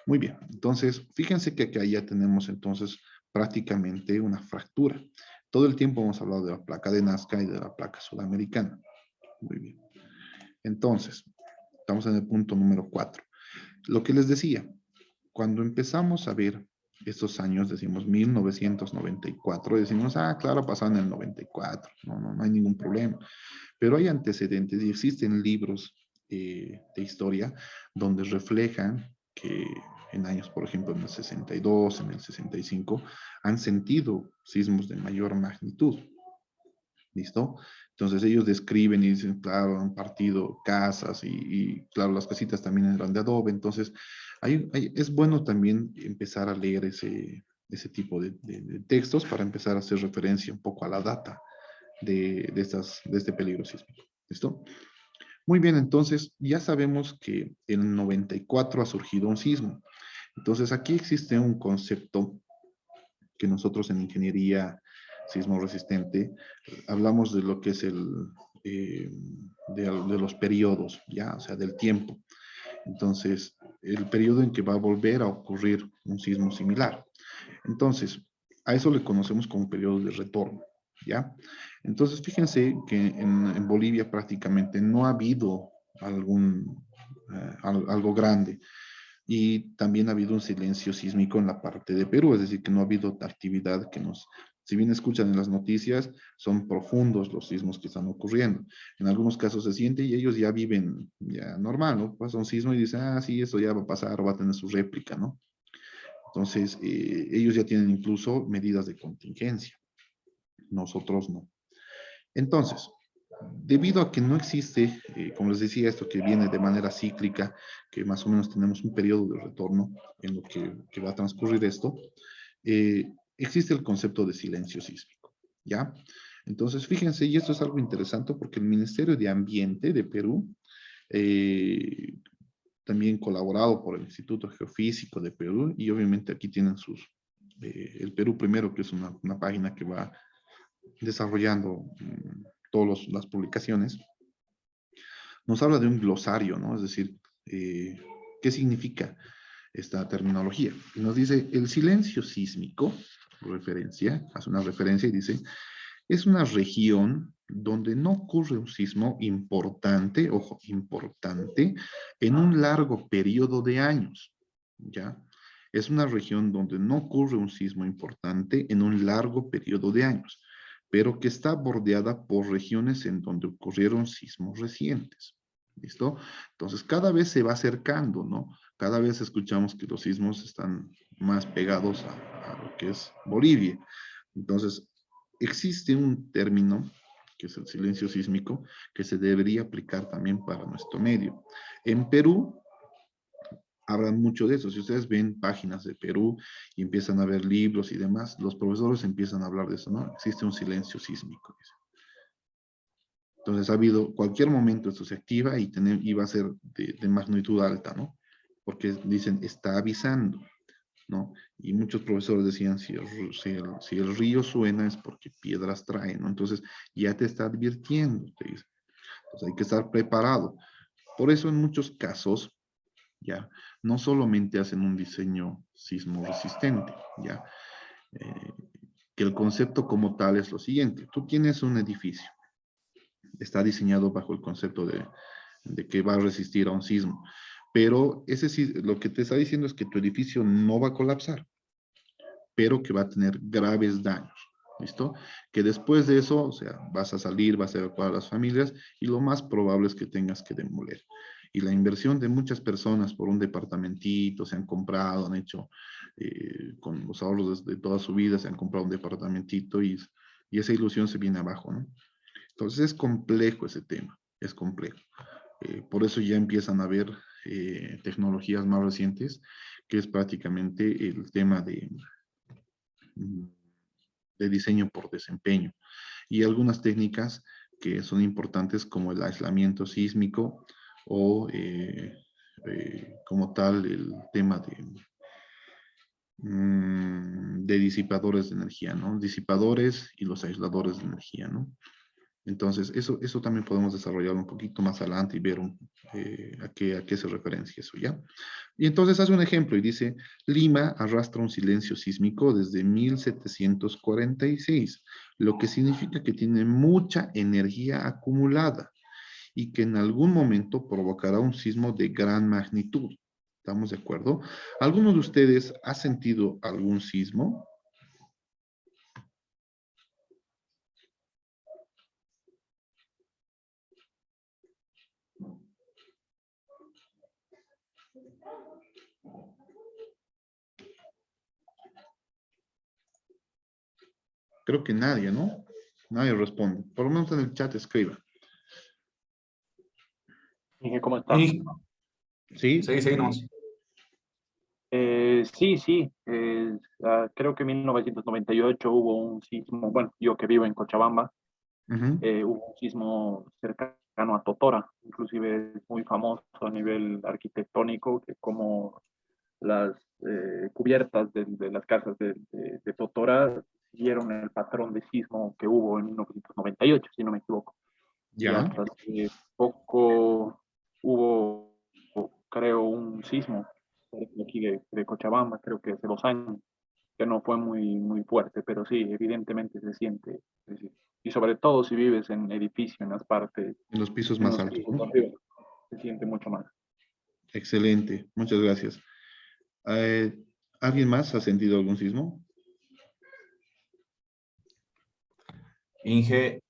Muy bien, entonces fíjense que acá ya tenemos entonces prácticamente una fractura. Todo el tiempo hemos hablado de la placa de Nazca y de la placa sudamericana. Muy bien. Entonces, estamos en el punto número 4. Lo que les decía, cuando empezamos a ver estos años, decimos 1994, decimos, claro, pasaron en el 94, no hay ningún problema. Pero hay antecedentes y existen libros de historia donde reflejan que en años, por ejemplo, en el 62, en el 65, han sentido sismos de mayor magnitud. ¿Listo? Entonces ellos describen y dicen, claro, han partido casas claro, las casitas también eran de adobe. Entonces, es bueno también empezar a leer ese tipo de textos para empezar a hacer referencia un poco a la data de este peligro sísmico. ¿Listo? Muy bien, entonces ya sabemos que en el 94 ha surgido un sismo. Entonces aquí existe un concepto que nosotros en ingeniería sismo resistente hablamos de lo que es de los periodos, ya, o sea, del tiempo. Entonces, el periodo en que va a volver a ocurrir un sismo similar. Entonces, a eso le conocemos como periodo de retorno, ¿ya? Entonces, fíjense que en Bolivia prácticamente no ha habido algo grande. Y también ha habido un silencio sísmico en la parte de Perú, es decir, que no ha habido actividad si bien escuchan en las noticias, son profundos los sismos que están ocurriendo. En algunos casos se siente y ellos ya viven ya normal, ¿no? Pasa un sismo y dicen, sí, eso ya va a pasar, va a tener su réplica, ¿no? Entonces, ellos ya tienen incluso medidas de contingencia. Nosotros no. Entonces, debido a que no existe, como les decía, esto que viene de manera cíclica, que más o menos tenemos un periodo de retorno en lo que va a transcurrir esto, existe el concepto de silencio sísmico, ¿ya? Entonces, fíjense, y esto es algo interesante porque el Ministerio de Ambiente de Perú, también colaborado por el Instituto Geofísico de Perú, y obviamente aquí tienen el Perú Primero, que es una página que va desarrollando todas las publicaciones, nos habla de un glosario, ¿no? Es decir, ¿qué significa esta terminología? Y nos dice, el silencio sísmico, hace una referencia y dice, es una región donde no ocurre un sismo importante, ojo, importante, en un largo periodo de años, ¿ya? Es una región donde no ocurre un sismo importante en un largo periodo de años, pero que está bordeada por regiones en donde ocurrieron sismos recientes. ¿Listo? Entonces, cada vez se va acercando, ¿no? Cada vez escuchamos que los sismos están más pegados a lo que es Bolivia. Entonces, existe un término, que es el silencio sísmico, que se debería aplicar también para nuestro medio. En Perú, hablan mucho de eso. Si ustedes ven páginas de Perú y empiezan a ver libros y demás, los profesores empiezan a hablar de eso, ¿no? Existe un silencio sísmico. Entonces, ha habido cualquier momento esto se activa y va a ser de magnitud alta, ¿no? Porque dicen, está avisando, ¿no? Y muchos profesores decían, si el río suena es porque piedras trae, ¿no? Entonces, ya te está advirtiendo, te dice. Entonces hay que estar preparado. Por eso en muchos casos, ya, no solamente hacen un diseño sismo resistente, ya, Eh, que el concepto como tal es lo siguiente. Tú tienes un edificio, está diseñado bajo el concepto de que va a resistir a un sismo, pero lo que te está diciendo es que tu edificio no va a colapsar, pero que va a tener graves daños. ¿Listo? Que después de eso, o sea, vas a salir, vas a evacuar a las familias y lo más probable es que tengas que demoler. Y la inversión de muchas personas por un departamentito, se han comprado, han hecho con los ahorros de toda su vida, se han comprado un departamentito y esa ilusión se viene abajo, ¿no? Entonces es complejo ese tema, es complejo. Por eso ya empiezan a haber tecnologías más recientes, que es prácticamente el tema de diseño por desempeño. Y algunas técnicas que son importantes como el aislamiento sísmico o como tal el tema de disipadores de energía, ¿no? Disipadores y los aisladores de energía, ¿no? Entonces, eso también podemos desarrollarlo un poquito más adelante y ver a qué se referencia eso, ¿ya? Y entonces hace un ejemplo y dice, Lima arrastra un silencio sísmico desde 1746, lo que significa que tiene mucha energía acumulada y que en algún momento provocará un sismo de gran magnitud. ¿Estamos de acuerdo? ¿Alguno de ustedes ha sentido algún sismo? Creo que nadie, ¿no? Nadie responde. Por lo menos en el chat escriba. Dije, ¿cómo está? Sí, ¿Sí? sí, sí, no. Sí. Creo que en 1998 hubo un sismo, bueno, yo que vivo en Cochabamba, Ujú. hubo un sismo cercano a Totora, inclusive es muy famoso a nivel arquitectónico, que como las cubiertas de las casas de Totora siguieron el patrón de sismo que hubo en 1998, si no me equivoco. Y Ya. hasta hace poco hubo, creo, un sismo aquí de Cochabamba, creo que hace 2 años, que no fue muy fuerte, pero sí, evidentemente se siente. Y sobre todo si vives en edificio, en las partes, En los pisos en más los altos, pisos de ¿no? arriba, se siente mucho más. Excelente. Muchas gracias. Eh, ¿Alguien más ha sentido algún sismo? Inge,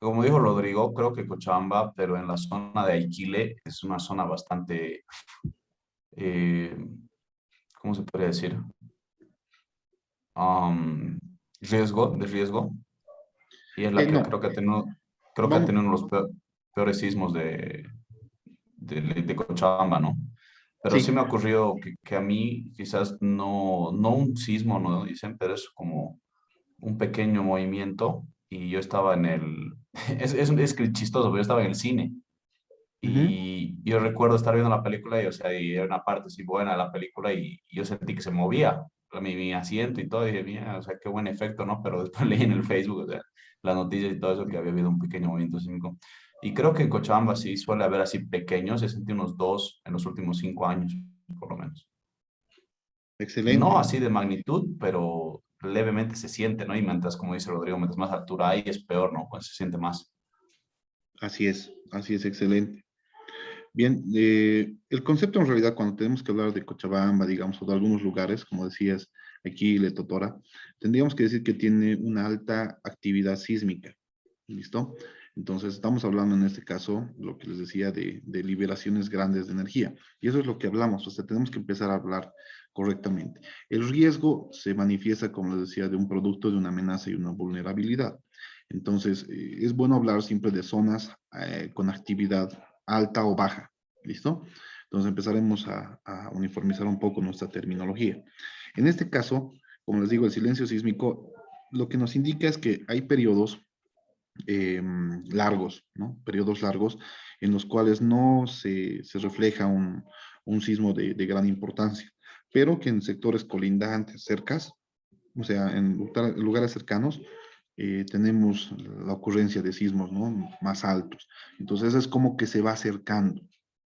como dijo Rodrigo, creo que Cochabamba, pero en la zona de Aiquile es una zona bastante, eh, ¿cómo se podría decir? Um, de riesgo, y es la que No. creo que ha Vamos. tenido uno de los peores sismos de Cochabamba, ¿no? Pero sí Sí. me ha ocurrido que a mí quizás no un sismo, ¿no? Dicen, pero es como un pequeño movimiento y yo estaba en el, es que chistoso, pero yo estaba en el cine Ujú. y yo recuerdo estar viendo la película y, o sea, y era una parte así buena de la película y yo sentí que se movía mi asiento y todo, y dije, mira, o sea, qué buen efecto, ¿no? Pero después leí en el Facebook, o sea, las noticias y todo eso, que había habido un pequeño movimiento sísmico. Y creo que en Cochabamba sí suele haber así pequeños, he sentido unos dos en los últimos 5 años, por lo menos. No Excelente. así de magnitud, pero levemente se siente, ¿no? Y mientras, como dice Rodrigo, mientras más altura hay, es peor, ¿no? Pues se siente más. Así es, excelente. Bien, el concepto en realidad cuando tenemos que hablar de Cochabamba, digamos, o de algunos lugares, como decías, aquí Le Totora, tendríamos que decir que tiene una alta actividad sísmica. ¿Listo? Entonces, estamos hablando en este caso, lo que les decía, de liberaciones grandes de energía. Y eso es lo que hablamos, o sea, tenemos que empezar a hablar correctamente. El riesgo se manifiesta, como les decía, de un producto, de una amenaza y una vulnerabilidad. Entonces, es bueno hablar siempre de zonas con actividad alta o baja. ¿Listo? Entonces, empezaremos a uniformizar un poco nuestra terminología. En este caso, como les digo, el silencio sísmico lo que nos indica es que hay periodos largos, ¿no? Periodos largos en los cuales no se refleja un sismo de gran importancia, pero que en sectores colindantes, cercas, o sea, en lugares cercanos, tenemos la ocurrencia de sismos, ¿no? Más altos. Entonces es como que se va acercando,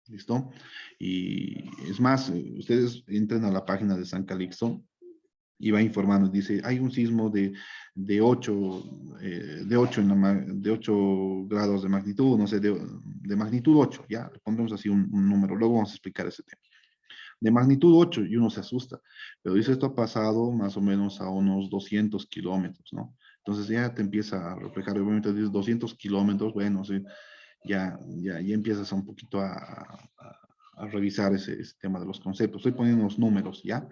¿listo? Y es más, ustedes entran a la página de San Calixto y va informando, dice, hay un sismo de 8, de 8 grados de magnitud, no sé, de magnitud 8, ya, pondremos así un número, luego vamos a explicar ese tema. De magnitud 8 y uno se asusta, pero dice esto ha pasado más o menos a unos 200 kilómetros, ¿no? Entonces ya te empieza a reflejar, obviamente dices 200 kilómetros, bueno, sí, ya empiezas un poquito a revisar ese tema de los conceptos. Estoy poniendo los números, ¿ya?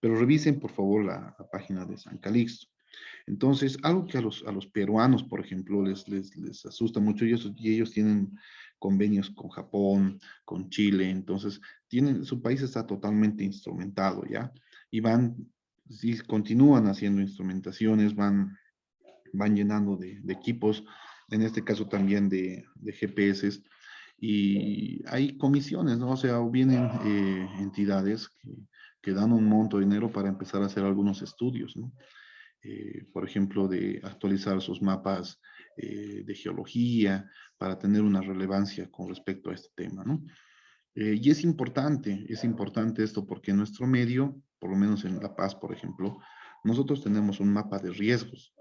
Pero revisen por favor la página de San Calixto. Entonces, algo que a los peruanos, por ejemplo, les asusta mucho, y ellos tienen convenios con Japón, con Chile, entonces su país está totalmente instrumentado, ¿ya? Y sí, continúan haciendo instrumentaciones, van llenando de equipos, en este caso también de GPS, y hay comisiones, ¿no? O sea, vienen entidades que dan un monto de dinero para empezar a hacer algunos estudios, ¿no? Por ejemplo, de actualizar sus mapas de geología para tener una relevancia con respecto a este tema, ¿no? Y es importante esto porque en nuestro medio, por lo menos en La Paz, por ejemplo, nosotros tenemos un mapa de riesgos.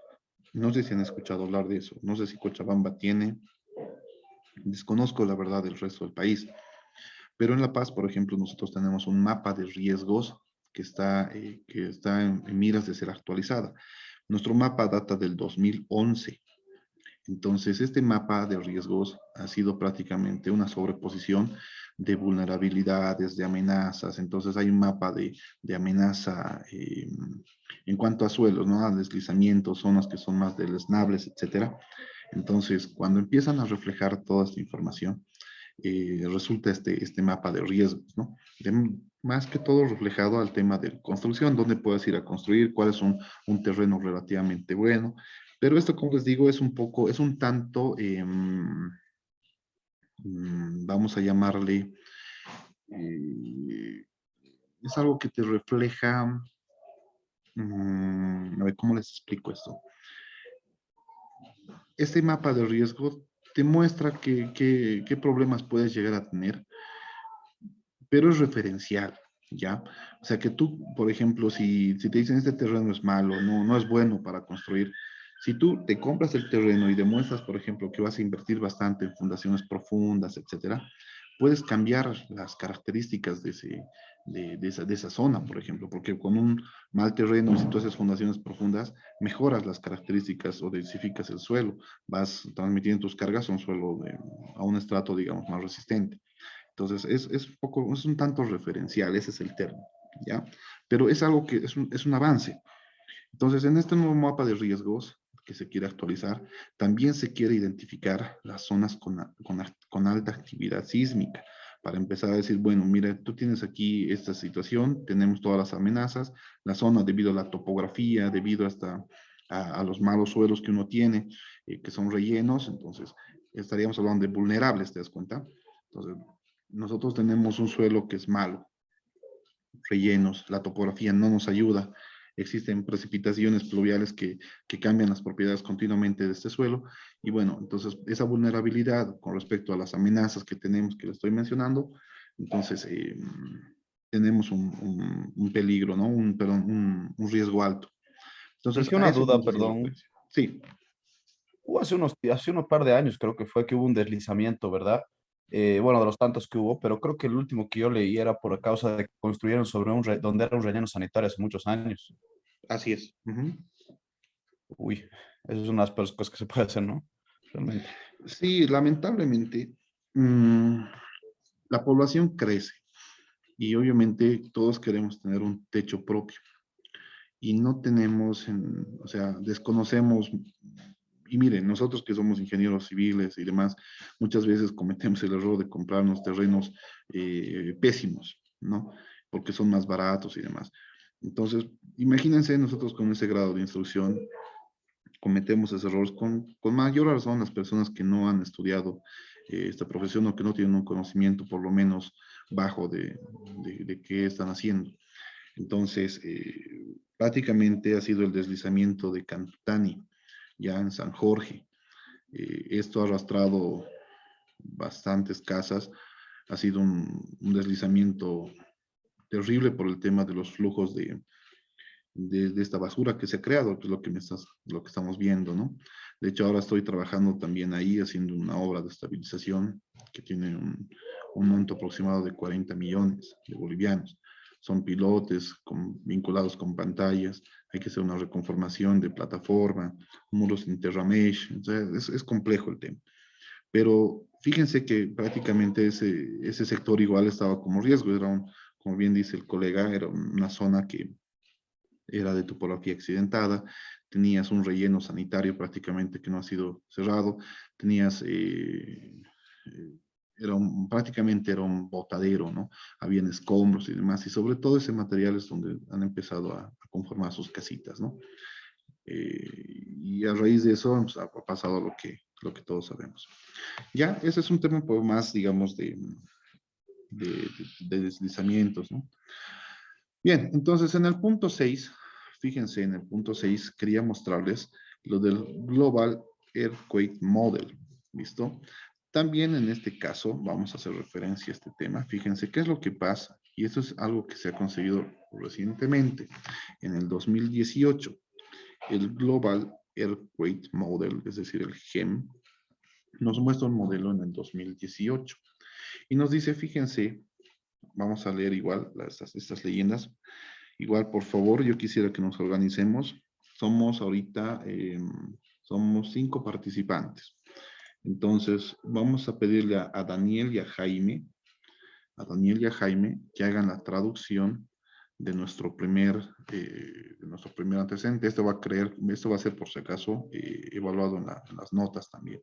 No sé si han escuchado hablar de eso, no sé si Cochabamba tiene, desconozco la verdad del resto del país, pero en La Paz, por ejemplo, nosotros tenemos un mapa de riesgos que está en miras de ser actualizada. Nuestro mapa data del 2011. Entonces, este mapa de riesgos ha sido prácticamente una sobreposición de vulnerabilidades, de amenazas. Entonces, hay un mapa de amenaza en cuanto a suelos, ¿no? A deslizamientos, zonas que son más deleznables, etcétera. Entonces, cuando empiezan a reflejar toda esta información, resulta este mapa de riesgos, ¿no? Más que todo reflejado al tema de construcción, dónde puedes ir a construir, cuál es un terreno relativamente bueno. Pero esto, como les digo, es un poco, es un tanto, vamos a llamarle, eh, es algo que te refleja, a ver, ¿cómo les explico esto? Este mapa de riesgo te muestra qué problemas puedes llegar a tener, pero es referencial, ¿ya? O sea que tú, por ejemplo, si te dicen este terreno es malo, no es bueno para construir, si tú te compras el terreno y demuestras, por ejemplo, que vas a invertir bastante en fundaciones profundas, etcétera, puedes cambiar las características de esa zona, por ejemplo, porque con un mal terreno, si tú haces fundaciones profundas, mejoras las características o densificas el suelo, vas transmitiendo tus cargas a un suelo, a un estrato, digamos, más resistente. Entonces, es un tanto referencial, ese es el término, ¿ya? Pero es algo que es un avance. Entonces, en este nuevo mapa de riesgos que se quiere actualizar, también se quiere identificar las zonas con alta actividad sísmica, para empezar a decir, bueno, mira, tú tienes aquí esta situación, tenemos todas las amenazas, la zona debido a la topografía, debido a los malos suelos que uno tiene, que son rellenos, entonces estaríamos hablando de vulnerables, ¿te das cuenta? Entonces, nosotros tenemos un suelo que es malo, rellenos, la topografía no nos ayuda, existen precipitaciones pluviales que cambian las propiedades continuamente de este suelo, y bueno, entonces esa vulnerabilidad con respecto a las amenazas que tenemos, que le estoy mencionando, entonces tenemos un peligro, ¿no? Un riesgo alto. Entonces, Dije a una eso duda, vamos a hacer perdón. referencia. Sí, Hubo hace unos par de años, creo que fue que hubo un deslizamiento, ¿verdad? Bueno, de los tantos que hubo, pero creo que el último que yo leí era por causa de que construyeron sobre donde era un relleno sanitario hace muchos años. así es. Ujú. Uy, eso es una de las peores cosas que se puede hacer, ¿no? Realmente. Sí, lamentablemente, mm, la población crece y obviamente todos queremos tener un techo propio y no tenemos, o sea, desconocemos. Y miren, nosotros que somos ingenieros civiles y demás, muchas veces cometemos el error de comprarnos terrenos pésimos, ¿no? Porque son más baratos y demás. Entonces, imagínense nosotros con ese grado de instrucción, cometemos esos errores con mayor razón las personas que no han estudiado esta profesión o que no tienen un conocimiento por lo menos bajo de qué están haciendo. Entonces, prácticamente ha sido el deslizamiento de Cantutani. ya en San Jorge. Esto ha arrastrado bastantes casas, ha sido un deslizamiento terrible por el tema de los flujos de esta basura que se ha creado, que es lo que estamos viendo, ¿no? De hecho, ahora estoy trabajando también ahí, haciendo una obra de estabilización que tiene un monto aproximado de 40 millones de bolivianos. Son pilotes vinculados con pantallas, hay que hacer una reconformación de plataforma, muros interramesh, entonces es complejo el tema. Pero fíjense que prácticamente ese sector igual estaba como riesgo, como bien dice el colega, era una zona que era de topografía accidentada, tenías un relleno sanitario prácticamente que no ha sido cerrado, tenías, prácticamente era un botadero, ¿no? Habían escombros y demás, y sobre todo ese material es donde han empezado a conformar sus casitas, ¿no? Y a raíz de eso pues, ha pasado lo que todos sabemos. Ya, ese es un tema un poco más, digamos, de deslizamientos, ¿no? Bien, entonces en el punto 6, fíjense, en el punto 6 quería mostrarles lo del Global Earthquake Model, ¿listo? También en este caso vamos a hacer referencia a este tema. Fíjense qué es lo que pasa, y esto es algo que se ha conseguido recientemente, en el 2018. El Global Earthquake Model, es decir, el GEM, nos muestra un modelo en el 2018. Y nos dice, fíjense, vamos a leer igual estas leyendas. Igual, por favor, yo quisiera que nos organicemos. Somos ahorita, somos 5 participantes. Entonces, vamos a pedirle a Daniel y a Jaime, que hagan la traducción de nuestro primer antecedente. Esto va a ser, por si acaso, evaluado en las notas también.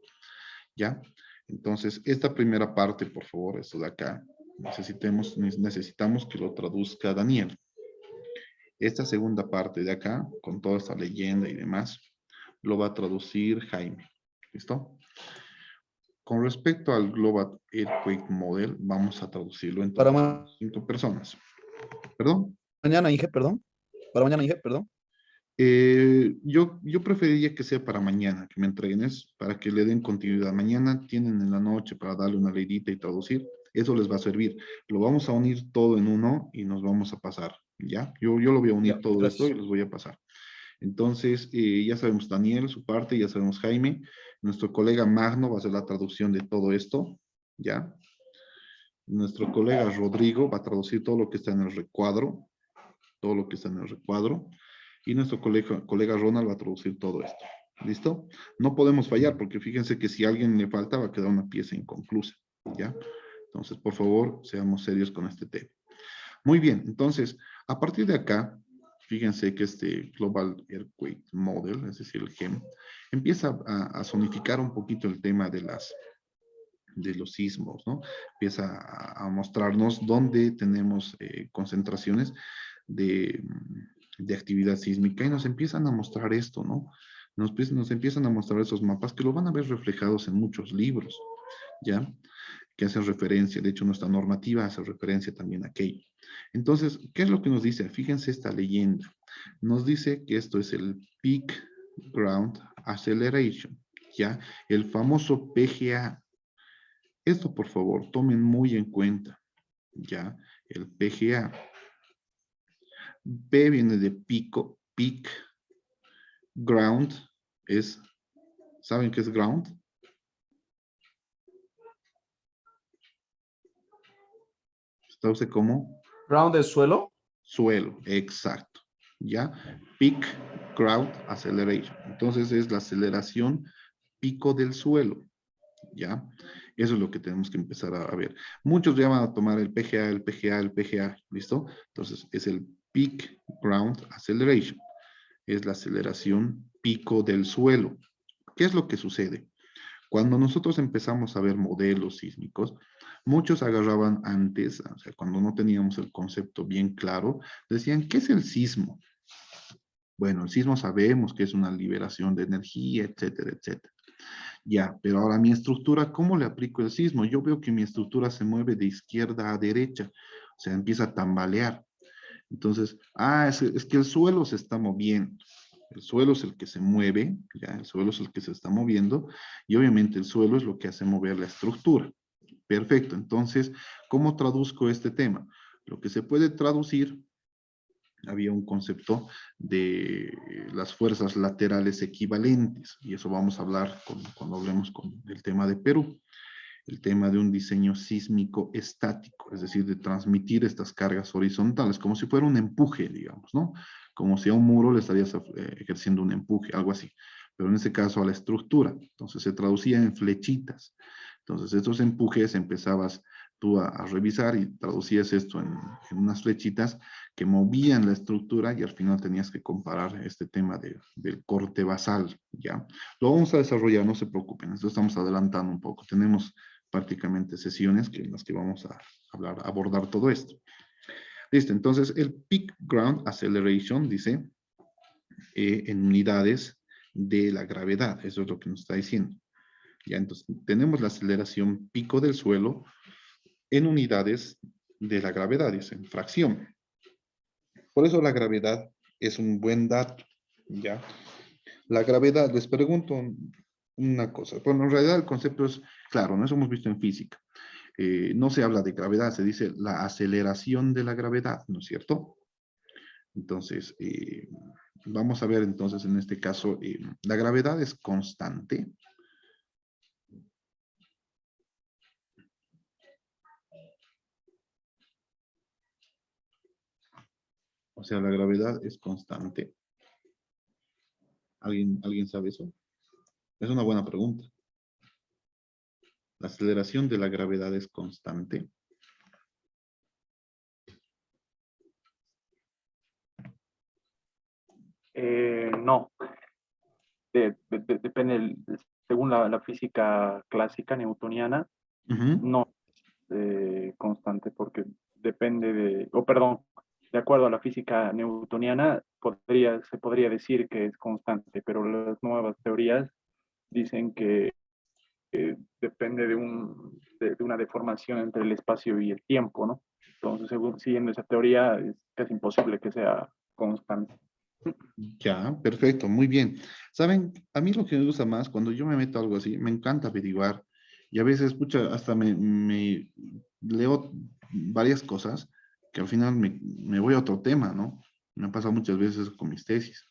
¿Ya? Entonces, esta primera parte, por favor, esto de acá, necesitamos que lo traduzca Daniel. Esta segunda parte de acá, con toda esta leyenda y demás, lo va a traducir Jaime. ¿Listo? Con respecto al Global Earthquake Model, vamos a traducirlo en Para 5 personas. ¿Perdón? mañana, Inge, perdón. Para mañana, Inge, perdón. Yo preferiría que sea para mañana, que me entreguen eso, para que le den continuidad. Mañana tienen en la noche para darle una leidita y traducir. Eso les va a servir. Lo vamos a unir todo en uno y nos vamos a pasar, ¿ya? Yo lo voy a unir Ya, todo esto gracias. y los voy a pasar. Entonces, ya sabemos Daniel, su parte, ya sabemos Jaime. Nuestro colega Magno va a hacer la traducción de todo esto, ¿ya? Nuestro colega Rodrigo va a traducir todo lo que está en el recuadro, y nuestro colega Ronald va a traducir todo esto. ¿Listo? No podemos fallar porque fíjense que si a alguien le falta va a quedar una pieza inconclusa, ¿ya? Entonces, por favor, seamos serios con este tema. Muy bien, entonces, a partir de acá, fíjense que este Global Earthquake Model, es decir, el GEM, empieza a zonificar un poquito el tema de los sismos, ¿no? Empieza a mostrarnos dónde tenemos concentraciones de actividad sísmica y nos empiezan a mostrar esto, ¿no? Nos empiezan a mostrar esos mapas que lo van a ver reflejados en muchos libros, ¿ya? Que hacen referencia, de hecho nuestra normativa hace referencia también a aquello. Entonces, ¿qué es lo que nos dice? Fíjense esta leyenda. Nos dice que esto es el Peak Ground Acceleration, ¿ya? El famoso PGA. Esto, por favor, tomen muy en cuenta, ¿ya? El PGA. P viene de pico, peak. Ground es, ¿saben qué es ground? ¿Se traduce como? Ground del suelo. Suelo, exacto. ¿Ya? Peak Ground Acceleration. Entonces es la aceleración pico del suelo. ¿Ya? Eso es lo que tenemos que empezar a ver. Muchos ya van a tomar el PGA, ¿listo? Entonces es el Peak Ground Acceleration. Es la aceleración pico del suelo. ¿Qué es lo que sucede? Cuando nosotros empezamos a ver modelos sísmicos, muchos agarraban antes, o sea, cuando no teníamos el concepto bien claro, decían, ¿qué es el sismo? Bueno, el sismo sabemos que es una liberación de energía, etcétera, etcétera. Ya, pero ahora mi estructura, ¿cómo le aplico el sismo? Yo veo que mi estructura se mueve de izquierda a derecha, o sea, empieza a tambalear. Entonces, es que el suelo se está moviendo. El suelo es el que se mueve, ya, el suelo es el que se está moviendo, y obviamente el suelo es lo que hace mover la estructura. Perfecto, entonces, ¿cómo traduzco este tema? Lo que se puede traducir, había un concepto de las fuerzas laterales equivalentes, y eso vamos a hablar cuando hablemos del tema de Perú, el tema de un diseño sísmico estático, es decir, de transmitir estas cargas horizontales, como si fuera un empuje, digamos, ¿no? Como si a un muro le estarías ejerciendo un empuje, algo así, pero en este caso a la estructura. Entonces se traducía en flechitas. Entonces estos empujes empezabas tú a revisar y traducías esto en unas flechitas que movían la estructura y al final tenías que comparar este tema del corte basal, ¿ya? Lo vamos a desarrollar, no se preocupen, esto estamos adelantando un poco. Tenemos prácticamente sesiones en las que vamos a abordar todo esto. Listo, entonces el Peak Ground Acceleration dice en unidades de la gravedad, eso es lo que nos está diciendo. Ya, entonces tenemos la aceleración pico del suelo en unidades de la gravedad, es en fracción. Por eso la gravedad es un buen dato, ¿ya? La gravedad, les pregunto una cosa. Bueno, en realidad el concepto es claro, ¿no? Eso hemos visto en física. No se habla de gravedad, se dice la aceleración de la gravedad, ¿no es cierto? Entonces, vamos a ver entonces en este caso, la gravedad es constante. O sea, la gravedad es constante. ¿Alguien sabe eso? Es una buena pregunta. ¿La aceleración de la gravedad es constante? No, depende, según la física clásica newtoniana, Ujú. no es constante porque depende o perdón, de acuerdo a la física newtoniana, se podría decir que es constante, pero las nuevas teorías dicen que depende de una deformación entre el espacio y el tiempo, ¿no? Entonces, siguiendo esa teoría, es casi imposible que sea constante. Ya, perfecto, muy bien. Saben, a mí lo que me gusta más, cuando yo me meto a algo así, me encanta averiguar y a veces, escucha, hasta me leo varias cosas que al final me voy a otro tema, ¿no? Me pasa muchas veces con mis tesis.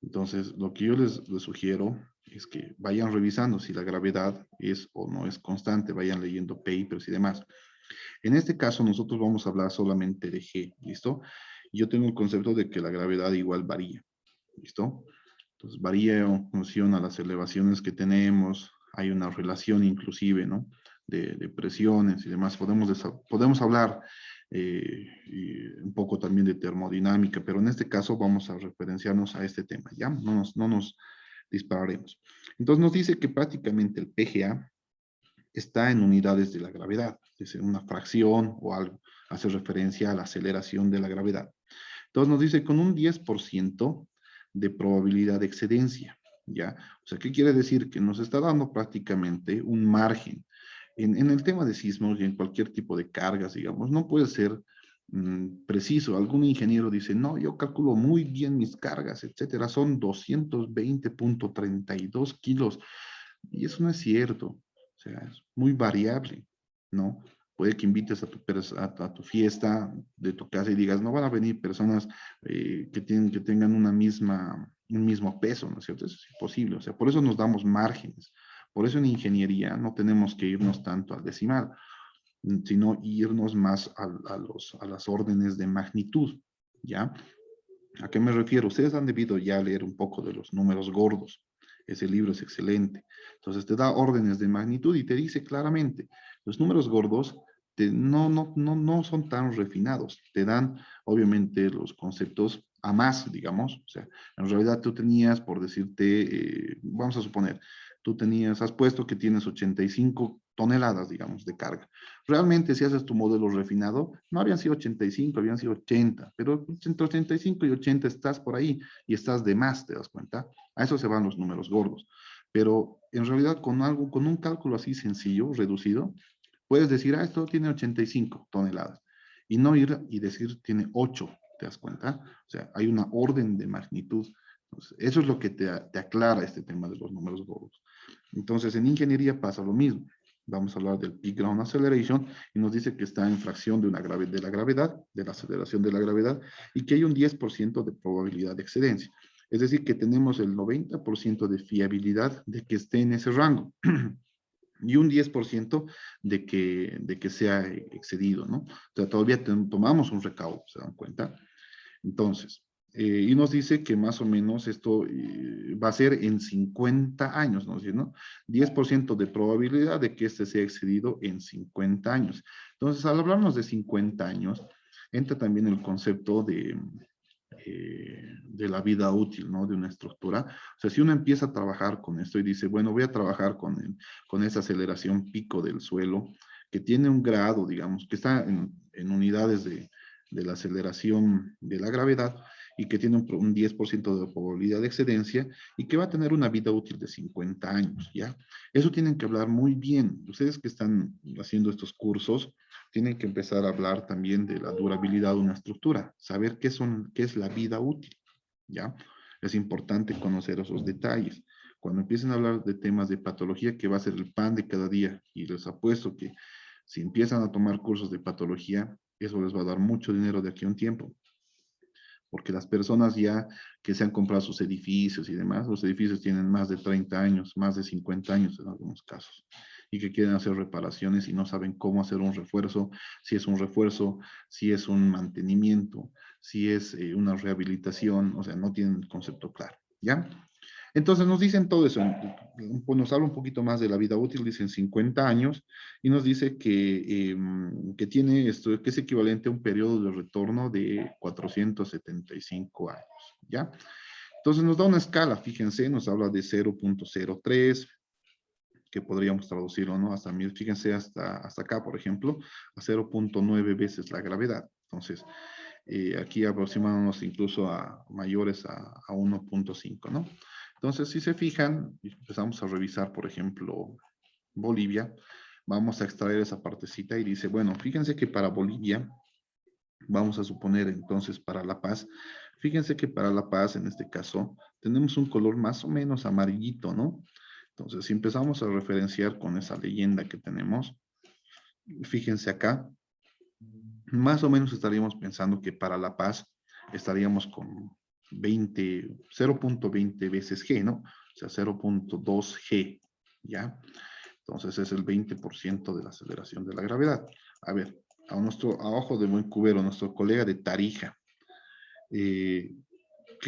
Entonces, lo que yo les sugiero es que vayan revisando si la gravedad es o no es constante, vayan leyendo papers y demás. En este caso, nosotros vamos a hablar solamente de G, ¿listo? Yo tengo el concepto de que la gravedad igual varía, ¿listo? Entonces, varía en función a las elevaciones que tenemos, hay una relación inclusive, ¿no? De presiones y demás. Podemos hablar un poco también de termodinámica, pero en este caso vamos a referenciarnos a este tema, ¿ya? No nos dispararemos. Entonces nos dice que prácticamente el PGA está en unidades de la gravedad, es decir, una fracción o algo, hace referencia a la aceleración de la gravedad. Entonces nos dice con un 10% de probabilidad de excedencia, ¿ya? O sea, ¿qué quiere decir? Que nos está dando prácticamente un margen. En el tema de sismos y en cualquier tipo de cargas, digamos, no puede ser preciso. Algún ingeniero dice, no, yo calculo muy bien mis cargas, etcétera, son 220.32 kilos. Y eso no es cierto. O sea, es muy variable, ¿no? Puede que invites a tu fiesta de tu casa y digas, no van a venir personas que tengan un mismo peso, ¿no es cierto? Eso es imposible. O sea, por eso nos damos márgenes. Por eso en ingeniería no tenemos que irnos tanto al decimal, sino irnos más a las órdenes de magnitud, ¿ya? ¿A qué me refiero? Ustedes han debido ya leer un poco de los números gordos. Ese libro es excelente. Entonces te da órdenes de magnitud y te dice claramente, los números gordos no son tan refinados. Te dan, obviamente, los conceptos a más, digamos. O sea, en realidad tú tenías, por decirte, vamos a suponer, has puesto que tienes 85 toneladas, digamos, de carga. Realmente, si haces tu modelo refinado, no habrían sido 85, habrían sido 80, pero entre 85 y 80 estás por ahí y estás de más, ¿te das cuenta? A eso se van los números gordos. Pero en realidad con un cálculo así sencillo, reducido, puedes decir, esto tiene 85 toneladas y no ir y decir tiene 8, ¿te das cuenta? O sea, hay una orden de magnitud Entonces, eso es lo que te aclara este tema de los números gordos. Entonces, en ingeniería pasa lo mismo. Vamos a hablar del peak ground acceleration y nos dice que está en fracción de la gravedad, de la aceleración de la gravedad, y que hay un 10% de probabilidad de excedencia. Es decir, que tenemos el 90% de fiabilidad de que esté en ese rango y un 10% de que sea excedido, ¿no? O sea, todavía tomamos un recaudo, ¿se dan cuenta? Entonces, y nos dice que más o menos esto va a ser en 50 años, ¿no? 10% de probabilidad de que este sea excedido en 50 años. Entonces, al hablarnos de 50 años, entra también el concepto de la vida útil, ¿no? De una estructura. O sea, si uno empieza a trabajar con esto y dice, bueno, voy a trabajar con esa aceleración pico del suelo, que tiene un grado, digamos, que está en unidades de la aceleración de la gravedad y que tiene un 10% de probabilidad de excedencia y que va a tener una vida útil de 50 años, ¿ya? Eso tienen que hablar muy bien. Ustedes que están haciendo estos cursos, tienen que empezar a hablar también de la durabilidad de una estructura, saber qué es la vida útil, ¿ya? Es importante conocer esos detalles. Cuando empiecen a hablar de temas de patología, que va a ser el pan de cada día, y les apuesto que si empiezan a tomar cursos de patología, eso les va a dar mucho dinero de aquí a un tiempo. Porque las personas ya que se han comprado sus edificios y demás, los edificios tienen más de 30 años, más de 50 años en algunos casos, y que quieren hacer reparaciones y no saben cómo hacer un refuerzo, si es un mantenimiento, si es una rehabilitación, o sea, no tienen el concepto claro, ¿ya? Entonces nos dicen todo eso, nos habla un poquito más de la vida útil, dicen 50 años, y nos dice que tiene esto, que es equivalente a un periodo de retorno de 475 años, ¿ya? Entonces nos da una escala, fíjense, nos habla de 0.03, que podríamos traducirlo, ¿no? Fíjense, hasta acá, por ejemplo, a 0.9 veces la gravedad. Entonces, aquí aproximándonos incluso a mayores a 1.5, ¿no? Entonces, si se fijan, empezamos a revisar, por ejemplo, Bolivia, vamos a extraer esa partecita y dice, bueno, fíjense que para Bolivia, vamos a suponer entonces para La Paz, fíjense que para La Paz, en este caso, tenemos un color más o menos amarillito, ¿no? Entonces, si empezamos a referenciar con esa leyenda que tenemos, fíjense acá, más o menos estaríamos pensando que para La Paz estaríamos con 0.20 veces G, ¿no? O sea, 0.2 G, ¿ya? Entonces es el 20% de la aceleración de la gravedad. A ver, a ojo de buen cubero, nuestro colega de Tarija, ¿qué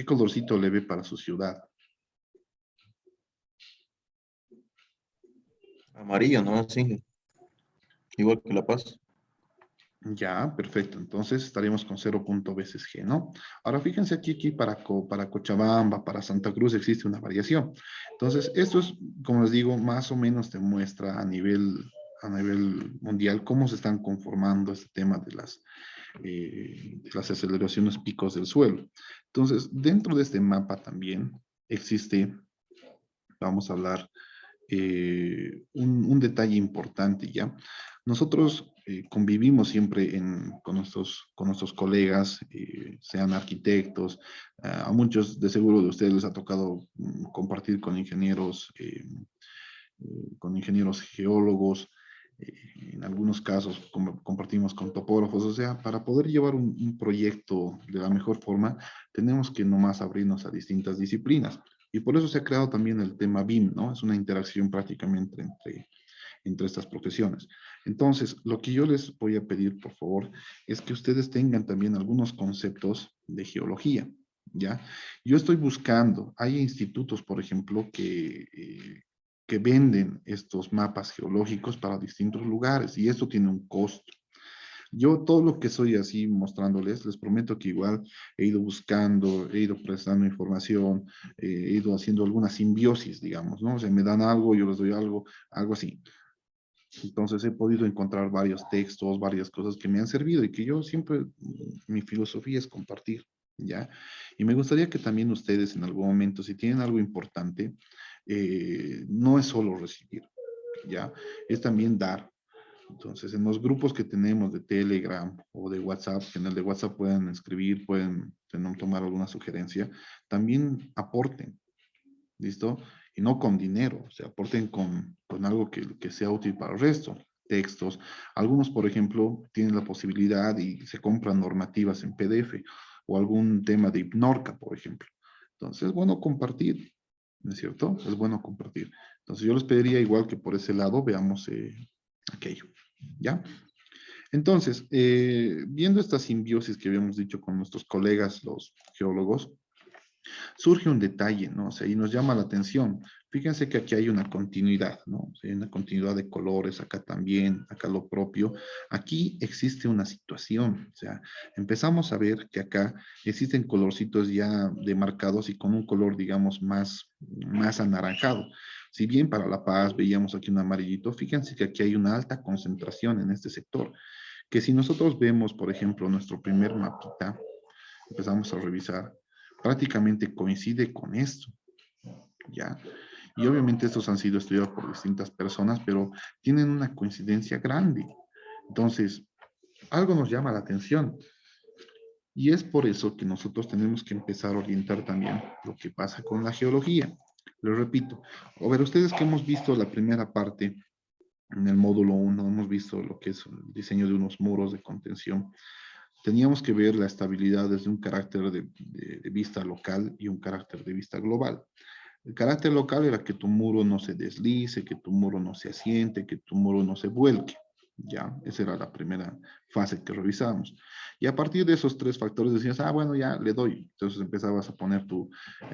colorcito le ve para su ciudad? Amarillo, ¿no? Sí, igual que La Paz. Ya, perfecto. Entonces estaríamos con 0.2 veces G, ¿no? Ahora fíjense aquí para Cochabamba, para Santa Cruz existe una variación. Entonces, esto es, como les digo, más o menos te muestra a nivel mundial cómo se están conformando este tema de las aceleraciones picos del suelo. Entonces, dentro de este mapa también existe, vamos a hablar, un detalle importante, ¿ya? Nosotros convivimos siempre con nuestros colegas, sean arquitectos, a muchos de seguro de ustedes les ha tocado compartir con ingenieros geólogos, en algunos casos compartimos con topógrafos, o sea, para poder llevar un proyecto de la mejor forma, tenemos que nomás abrirnos a distintas disciplinas. Y por eso se ha creado también el tema BIM, ¿no? Es una interacción prácticamente entre estas profesiones. Entonces, lo que yo les voy a pedir, por favor, es que ustedes tengan también algunos conceptos de geología, ¿ya? Yo estoy buscando, hay institutos, por ejemplo, que venden estos mapas geológicos para distintos lugares y esto tiene un costo. Yo todo lo que soy así mostrándoles, les prometo que igual he ido buscando, he ido prestando información, he ido haciendo alguna simbiosis, digamos, ¿no? O sea, me dan algo, yo les doy algo, algo así. Entonces he podido encontrar varios textos, varias cosas que me han servido y que yo siempre, mi filosofía es compartir, ¿ya? Y me gustaría que también ustedes en algún momento, si tienen algo importante, no es solo recibir, ¿ya? Es también dar. Entonces, en los grupos que tenemos de Telegram o de WhatsApp, que en el de WhatsApp pueden escribir, pueden tomar alguna sugerencia, también aporten, ¿listo? Y no con dinero, o sea, aporten con algo que sea útil para el resto. Textos. Algunos, por ejemplo, tienen la posibilidad y se compran normativas en PDF o algún tema de Hipnorca, por ejemplo. Entonces, es bueno compartir, ¿no es cierto? Es bueno compartir. Entonces, yo les pediría igual que por ese lado veamos aquello, ¿ya? Entonces, viendo esta simbiosis que habíamos dicho con nuestros colegas, los geólogos, surge un detalle, ¿no? O sea, y nos llama la atención. Fíjense que aquí hay una continuidad, ¿no? O sea, hay una continuidad de colores, acá también, acá lo propio. Aquí existe una situación, o sea, empezamos a ver que acá existen colorcitos ya demarcados y con un color, digamos, más anaranjado. Si bien para La Paz veíamos aquí un amarillito, fíjense que aquí hay una alta concentración en este sector, que si nosotros vemos, por ejemplo, nuestro primer mapita, empezamos a revisar, prácticamente coincide con esto, ¿ya? Y obviamente estos han sido estudiados por distintas personas, pero tienen una coincidencia grande. Entonces, algo nos llama la atención. Y es por eso que nosotros tenemos que empezar a orientar también lo que pasa con la geología. Lo repito, a ver, ustedes que hemos visto la primera parte en el módulo 1, hemos visto lo que es el diseño de unos muros de contención. Teníamos que ver la estabilidad desde un carácter de vista local y un carácter de vista global. El carácter local era que tu muro no se deslice, que tu muro no se asiente, que tu muro no se vuelque. Ya, esa era la primera fase que revisábamos. Y a partir de esos tres factores decías, ah, bueno, ya le doy. Entonces empezabas a poner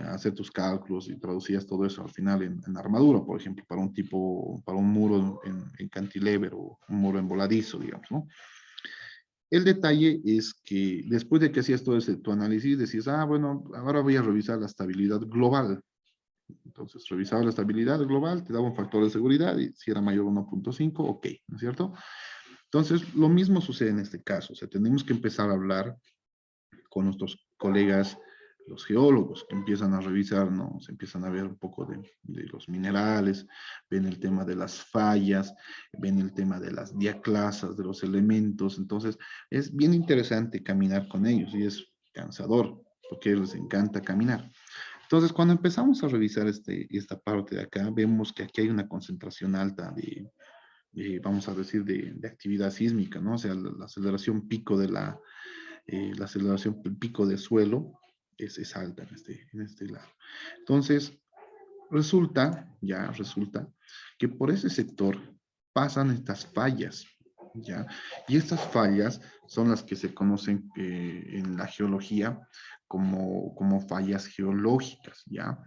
a hacer tus cálculos y traducías todo eso al final en armadura, por ejemplo, para un muro en cantilever o un muro en voladizo, digamos, ¿no? El detalle es que después de que hacías todo ese tu análisis, decías, ah, bueno, ahora voy a revisar la estabilidad global. Entonces, revisaba la estabilidad global, te daba un factor de seguridad y si era mayor a 1.5, ok, ¿no es cierto? Entonces, lo mismo sucede en este caso. O sea, tenemos que empezar a hablar con nuestros colegas, los geólogos, que empiezan a revisar, ¿no? Se empiezan a ver un poco de los minerales, ven el tema de las fallas, ven el tema de las diaclasas, de los elementos. Entonces, es bien interesante caminar con ellos y es cansador, porque les encanta caminar. Entonces, cuando empezamos a revisar esta parte de acá, vemos que aquí hay una concentración alta vamos a decir, de actividad sísmica, ¿no? O sea, la aceleración pico la aceleración pico de suelo es alta en este lado. Entonces, resulta que por ese sector pasan estas fallas, ¿ya? Y estas fallas son las que se conocen en la geología como fallas geológicas, ¿ya?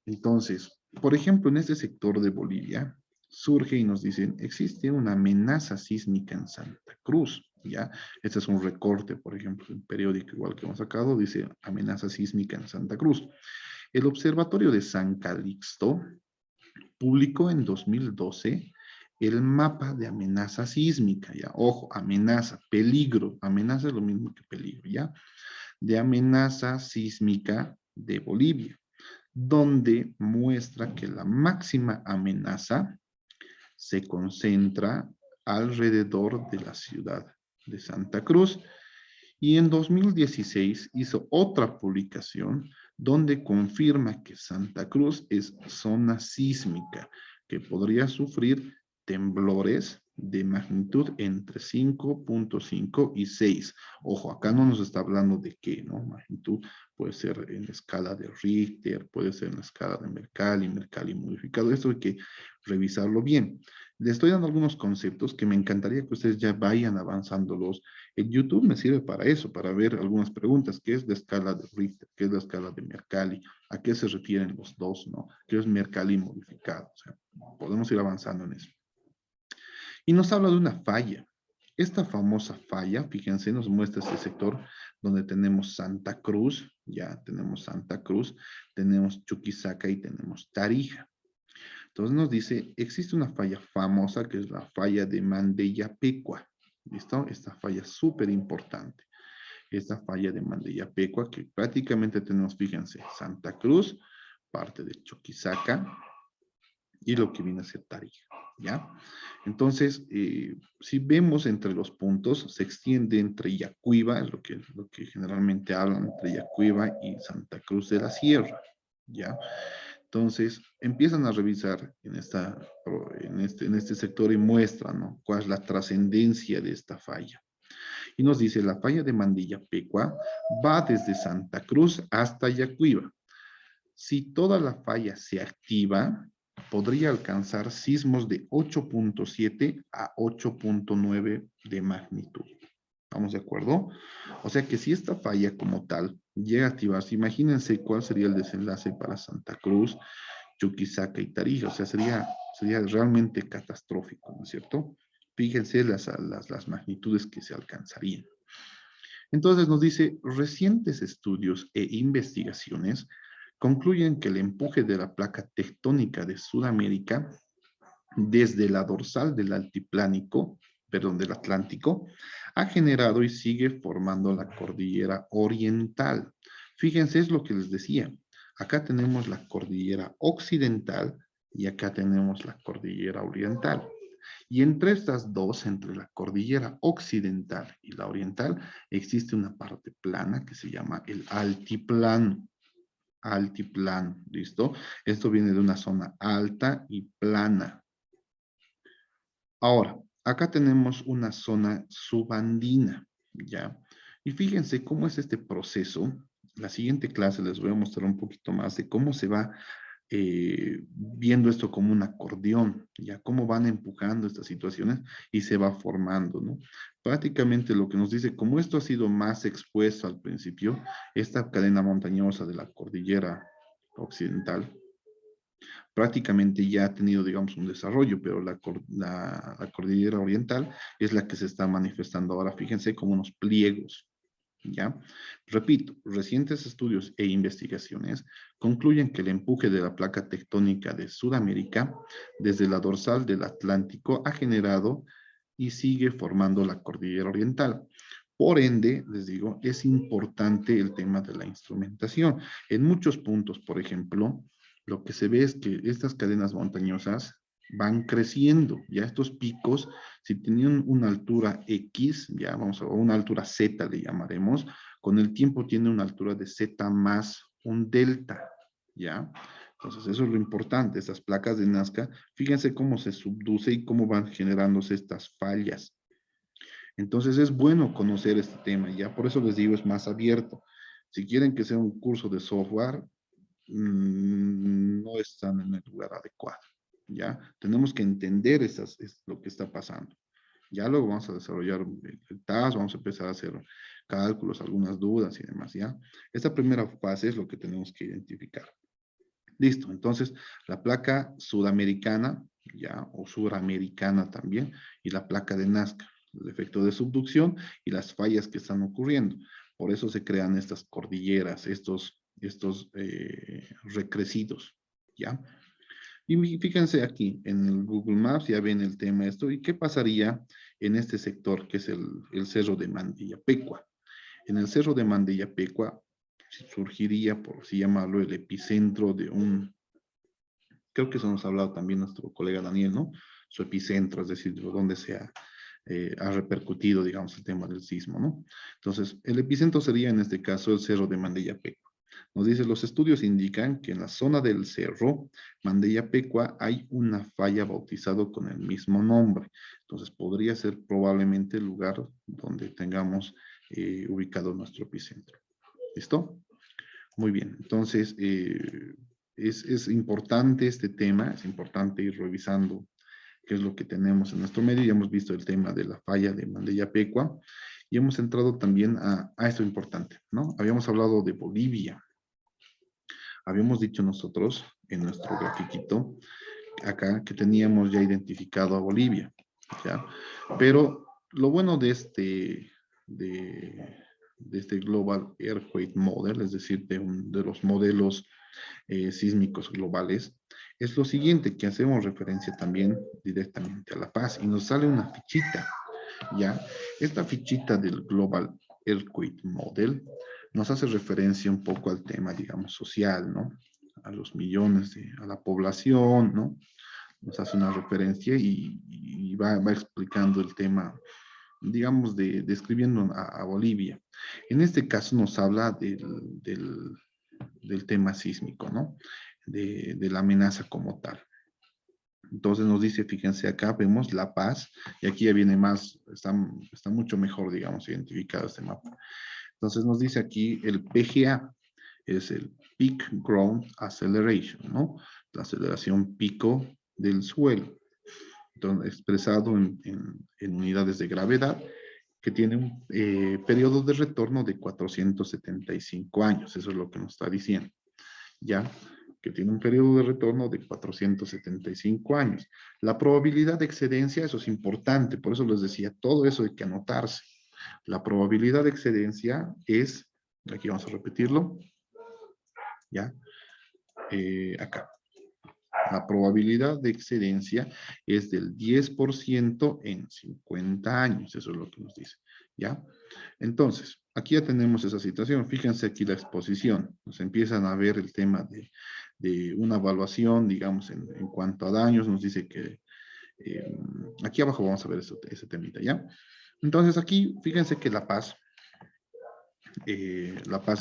Entonces, por ejemplo, en este sector de Bolivia, surge y nos dicen, existe una amenaza sísmica en Santa Cruz, ¿ya? Este es un recorte, por ejemplo, en periódico igual que hemos sacado, dice amenaza sísmica en Santa Cruz. El Observatorio de San Calixto publicó en 2012 el mapa de amenaza sísmica, ¿ya? Ojo, amenaza, peligro, amenaza es lo mismo que peligro, ¿ya? De amenaza sísmica de Bolivia, donde muestra que la máxima amenaza se concentra alrededor de la ciudad de Santa Cruz. Y en 2016 hizo otra publicación donde confirma que Santa Cruz es zona sísmica, que podría sufrir temblores de magnitud entre 5.5 y 6. Ojo, acá no nos está hablando de qué, ¿no? Magnitud puede ser en la escala de Richter, puede ser en la escala de Mercalli modificado. Esto hay que revisarlo bien. Les estoy dando algunos conceptos que me encantaría que ustedes ya vayan avanzándolos. El YouTube me sirve para eso, para ver algunas preguntas. ¿Qué es la escala de Richter? ¿Qué es la escala de Mercalli? ¿A qué se refieren los dos, no? ¿Qué es Mercalli modificado? O sea, podemos ir avanzando en eso. Y nos habla de una falla. Esta famosa falla, fíjense, nos muestra este sector donde tenemos Santa Cruz, ya tenemos Santa Cruz, tenemos Chuquisaca y tenemos Tarija. Entonces nos dice, existe una falla famosa que es la falla de Mandellapecua. ¿Listo? Esta falla es súper importante. Esta falla de Mandellapecua que prácticamente tenemos, fíjense, Santa Cruz, parte de Chuquisaca y lo que viene a ser Tarija. ¿ya? Entonces, si vemos entre los puntos, se extiende entre Yacuiba, es lo que generalmente hablan, entre Yacuiba y Santa Cruz de la Sierra, ¿ya? Entonces, empiezan a revisar en este sector y muestran, ¿no?, cuál es la trascendencia de esta falla. Y nos dice, la falla de Mandillapecua va desde Santa Cruz hasta Yacuiba. Si toda la falla se activa, podría alcanzar sismos de 8.7 a 8.9 de magnitud. ¿Estamos de acuerdo? O sea que si esta falla como tal llega a activarse, imagínense cuál sería el desenlace para Santa Cruz, Chuquisaca y Tarija. O sea, sería realmente catastrófico, ¿no es cierto? Fíjense las magnitudes que se alcanzarían. Entonces nos dice, recientes estudios e investigaciones concluyen que el empuje de la placa tectónica de Sudamérica desde la dorsal del del Atlántico, ha generado y sigue formando la cordillera oriental. Fíjense, es lo que les decía. Acá tenemos la cordillera occidental y acá tenemos la cordillera oriental. Y entre estas dos, entre la cordillera occidental y la oriental, existe una parte plana que se llama el altiplano. Altiplano, ¿listo? Esto viene de una zona alta y plana. Ahora, acá tenemos una zona subandina, ¿ya? Y fíjense cómo es este proceso. La siguiente clase les voy a mostrar un poquito más de cómo se va viendo esto como un acordeón, ya cómo van empujando estas situaciones y se va formando, ¿no? Prácticamente lo que nos dice, como esto ha sido más expuesto al principio, esta cadena montañosa de la cordillera occidental, prácticamente ya ha tenido, digamos, un desarrollo, pero la cordillera oriental es la que se está manifestando ahora, fíjense, como unos pliegos, ¿ya? Repito, recientes estudios e investigaciones concluyen que el empuje de la placa tectónica de Sudamérica desde la dorsal del Atlántico ha generado y sigue formando la cordillera oriental. Por ende, les digo, es importante el tema de la instrumentación. En muchos puntos, por ejemplo, lo que se ve es que estas cadenas montañosas van creciendo, ya estos picos, si tenían una altura X, ya vamos a una altura Z le llamaremos, con el tiempo tiene una altura de Z más un delta, ¿ya? Entonces eso es lo importante, estas placas de Nazca, fíjense cómo se subduce y cómo van generándose estas fallas. Entonces es bueno conocer este tema, ya por eso les digo, es más abierto. Si quieren que sea un curso de software, no están en el lugar adecuado, ¿ya? Tenemos que entender lo que está pasando. Ya luego vamos a desarrollar el task, vamos a empezar a hacer cálculos, algunas dudas y demás, ¿ya? Esta primera fase es lo que tenemos que identificar. Listo, entonces la placa sudamericana, ya, o suramericana también, y la placa de Nazca, el efecto de subducción y las fallas que están ocurriendo. Por eso se crean estas cordilleras, estos recrecidos, ¿ya? Y fíjense aquí, en el Google Maps ya ven el tema esto, ¿y qué pasaría en este sector que es el Cerro de Mandillapecua? En el Cerro de Mandillapecua surgiría, por así llamarlo, el epicentro de creo que eso nos ha hablado también nuestro colega Daniel, ¿no? Su epicentro, es decir, donde ha repercutido, digamos, el tema del sismo, ¿no? Entonces, el epicentro sería en este caso el Cerro de Mandillapecua. Nos dice, los estudios indican que en la zona del cerro Mandillapecua hay una falla bautizado con el mismo nombre. Entonces, podría ser probablemente el lugar donde tengamos ubicado nuestro epicentro. ¿Listo? Muy bien. Entonces, es importante este tema, es importante ir revisando qué es lo que tenemos en nuestro medio. Ya hemos visto el tema de la falla de Mandillapecua y hemos entrado también a esto importante, ¿no? Habíamos hablado de Bolivia. Habíamos dicho nosotros en nuestro grafiquito acá que teníamos ya identificado a Bolivia, ¿ya? Pero lo bueno de este Global Earthquake Model, es decir, de los modelos sísmicos globales, es lo siguiente, que hacemos referencia también directamente a La Paz y nos sale una fichita, ¿ya? Esta fichita del Global Earthquake Model nos hace referencia un poco al tema, digamos, social, ¿no? A los millones a la población, ¿no? nos hace una referencia y va explicando el tema, digamos, describiendo a Bolivia. En este caso nos habla del tema sísmico, ¿no? De la amenaza como tal. Entonces nos dice, fíjense acá, vemos La Paz, y aquí ya viene más, está mucho mejor, digamos, identificado este mapa. Entonces nos dice aquí el PGA, es el Peak Ground Acceleration, ¿no? La aceleración pico del suelo, entonces, expresado en unidades de gravedad, que tiene un periodo de retorno de 475 años, eso es lo que nos está diciendo, ¿ya? Que tiene un periodo de retorno de 475 años. La probabilidad de excedencia, eso es importante, por eso les decía, todo eso hay que anotarse. La probabilidad de excedencia es, aquí vamos a repetirlo, ¿ya? Acá. La probabilidad de excedencia es del 10% en 50 años, eso es lo que nos dice, ¿ya? Entonces, aquí ya tenemos esa situación. Fíjense aquí la exposición. Nos empiezan a ver el tema de una evaluación, digamos, en cuanto a daños. Nos dice que aquí abajo vamos a ver ese temita, ¿ya? Entonces aquí, fíjense que La Paz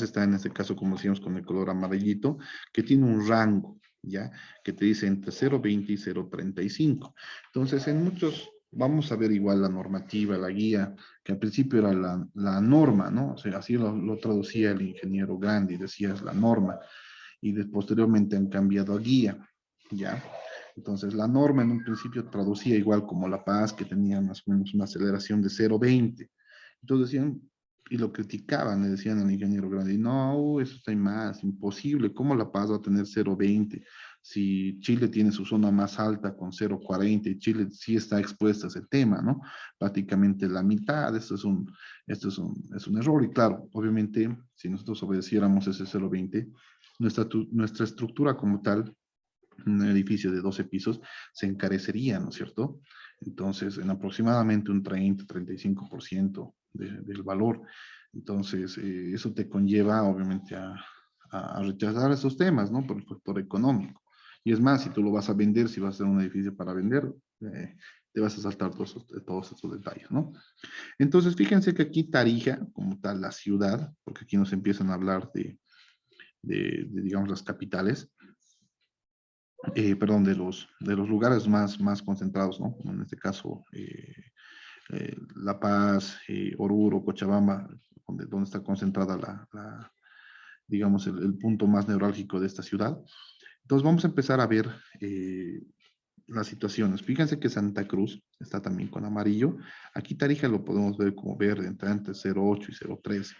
está en este caso, como decíamos, con el color amarillito, que tiene un rango, ¿ya? Que te dice entre 0,20 y 0,35. Entonces, en muchos, vamos a ver igual la normativa, la guía, que al principio era la norma, ¿no? O sea, así lo traducía el ingeniero Grandi, decía es la norma, y posteriormente han cambiado a guía, ¿ya? Entonces, la norma en un principio traducía igual como La Paz, que tenía más o menos una aceleración de 0,20. Entonces decían, y lo criticaban, le decían al ingeniero Grandi, no, eso está más, imposible, ¿cómo La Paz va a tener 0,20? Si Chile tiene su zona más alta con 0,40 y Chile sí está expuesta a ese tema, ¿no? Prácticamente la mitad, esto es un error, y claro, obviamente, si nosotros obedeciéramos ese 0,20, nuestra estructura como tal, un edificio de 12 pisos, se encarecería, ¿no es cierto? Entonces, en aproximadamente un 30-35% del valor. Entonces, eso te conlleva, obviamente, a rechazar esos temas, ¿no? Por el factor económico. Y es más, si tú lo vas a vender, si vas a hacer un edificio para vender, te vas a saltar todos esos detalles, ¿no? Entonces, fíjense que aquí Tarija, como tal, la ciudad, porque aquí nos empiezan a hablar digamos, las capitales, perdón, de los lugares más concentrados, ¿no? Como en este caso, La Paz, Oruro, Cochabamba, donde está concentrada digamos, el punto más neurálgico de esta ciudad. Entonces vamos a empezar a ver las situaciones. Fíjense que Santa Cruz está también con amarillo. Aquí Tarija lo podemos ver como verde, entre 0,8 y 0,13.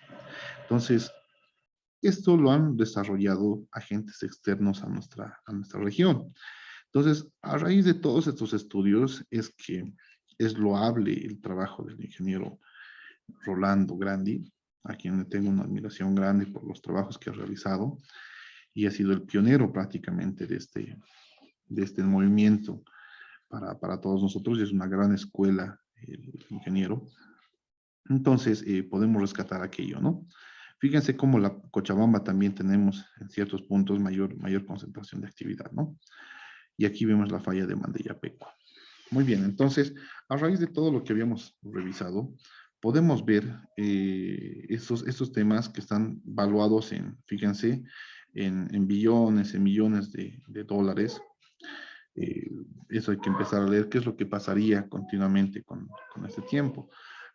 Entonces, esto lo han desarrollado agentes externos a nuestra región. Entonces, a raíz de todos estos estudios es que es loable el trabajo del ingeniero Rolando Grandi, a quien le tengo una admiración grande por los trabajos que ha realizado, y ha sido el pionero prácticamente de este movimiento para todos nosotros, y es una gran escuela el ingeniero. Entonces, podemos rescatar aquello, ¿no? Fíjense cómo la Cochabamba también tenemos en ciertos puntos mayor concentración de actividad, ¿no? Y aquí vemos la falla de Mandellapecua. Muy bien, entonces, a raíz de todo lo que habíamos revisado, podemos ver estos temas que están valuados fíjense, en billones, en millones de dólares. Eso hay que empezar a leer qué es lo que pasaría continuamente con este tiempo.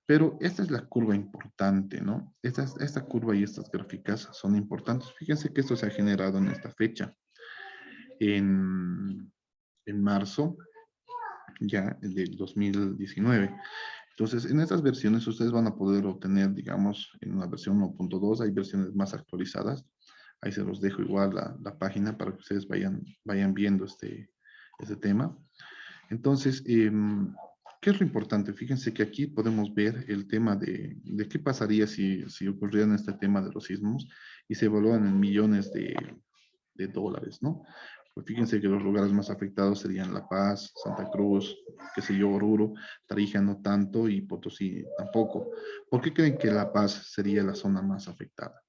Pero esta es la curva importante, ¿no? Esta curva y estas gráficas son importantes. Fíjense que esto se ha generado en esta fecha, en marzo ya del 2019. Entonces, en estas versiones ustedes van a poder obtener, digamos, en una versión 1.2, hay versiones más actualizadas. Ahí se los dejo igual la página para que ustedes vayan viendo este tema. Entonces, ¿qué es lo importante? Fíjense que aquí podemos ver el tema de qué pasaría si ocurrieran este tema de los sismos y se evalúan en millones de dólares, ¿no? Pues fíjense que los lugares más afectados serían La Paz, Santa Cruz, qué sé yo, Oruro, Tarija no tanto y Potosí tampoco. ¿Por qué creen que La Paz sería la zona más afectada?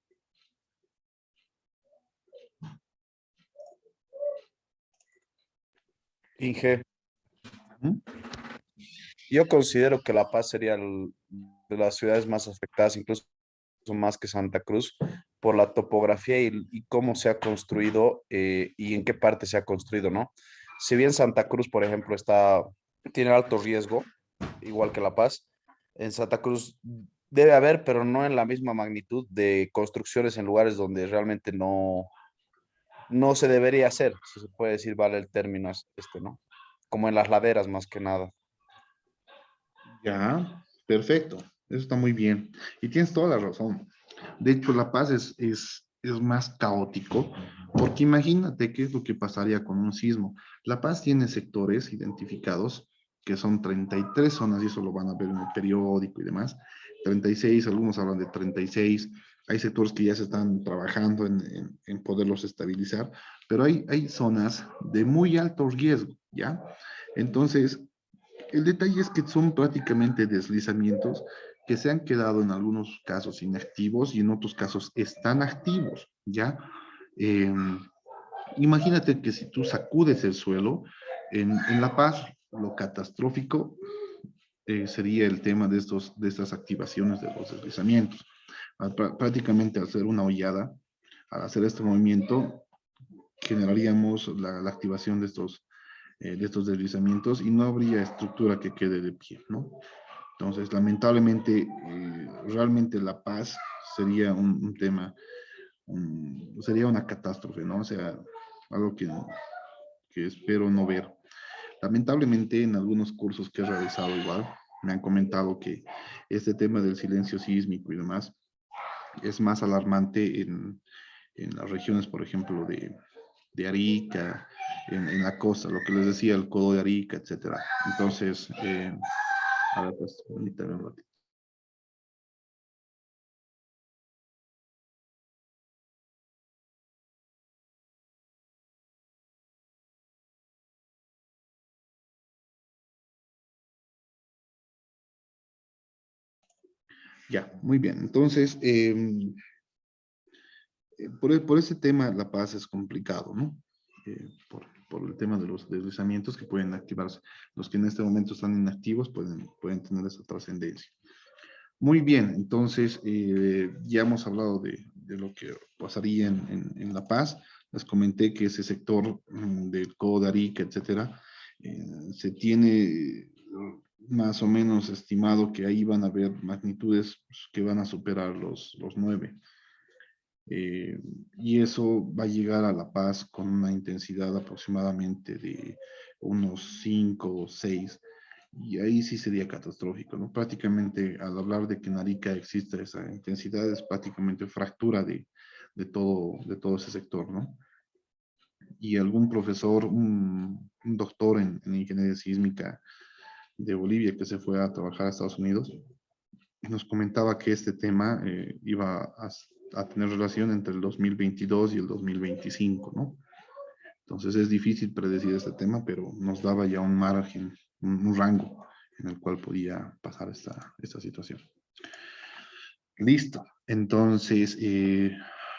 Inge. Ujú. Yo considero que La Paz sería de las ciudades más afectadas, incluso más que Santa Cruz, por la topografía y cómo se ha construido y en qué parte se ha construido, ¿no? Si bien Santa Cruz, por ejemplo, tiene alto riesgo, igual que La Paz, en Santa Cruz debe haber, pero no en la misma magnitud de construcciones en lugares donde realmente no se debería hacer, si se puede decir, vale el término ¿no? Como en las laderas más que nada. Ya, perfecto. Eso está muy bien. Y tienes toda la razón. De hecho, La Paz es más caótico, porque imagínate qué es lo que pasaría con un sismo. La Paz tiene sectores identificados, que son 33 zonas, y eso lo van a ver en el periódico y demás. 36, algunos hablan de 36. Hay sectores que ya se están trabajando en poderlos estabilizar, pero hay zonas de muy alto riesgo, ¿ya? Entonces, el detalle es que son prácticamente deslizamientos que se han quedado en algunos casos inactivos y en otros casos están activos, ¿ya? Eh, Imagínate que si tú sacudes el suelo, en La Paz, lo catastrófico sería el tema de estas activaciones de los deslizamientos. Prácticamente al hacer una hollada, al hacer este movimiento, generaríamos la activación de estos deslizamientos y no habría estructura que quede de pie, ¿no? Entonces, lamentablemente, realmente La Paz sería un tema, sería una catástrofe, ¿no? O sea, algo que espero no ver. Lamentablemente, en algunos cursos que he realizado igual, me han comentado que este tema del silencio sísmico y demás es más alarmante en las regiones, por ejemplo, de Arica, en la costa, lo que les decía, el codo de Arica, etcétera. Entonces, a ver, pues, permítame un ratito. Ya, muy bien. Entonces, por ese tema, La Paz es complicado, ¿no? Por el tema de los deslizamientos que pueden activarse. Los que en este momento están inactivos pueden tener esa trascendencia. Muy bien, entonces ya hemos hablado de lo que pasaría en La Paz. Les comenté que ese sector del Codo de Arica, etcétera, se tiene más o menos estimado que ahí van a haber magnitudes que van a superar los 9. Y eso va a llegar a La Paz con una intensidad aproximadamente de unos 5 o 6, y ahí sí sería catastrófico, ¿no? Prácticamente al hablar de que en Arica existe esa intensidad, es prácticamente fractura de todo ese sector, ¿no? Y algún profesor, un doctor en ingeniería sísmica de Bolivia que se fue a trabajar a Estados Unidos, nos comentaba que este tema iba a tener relación entre el 2022 y el 2025, ¿no? Entonces es difícil predecir este tema, pero nos daba ya un margen, un rango en el cual podía pasar esta situación. Listo. Entonces,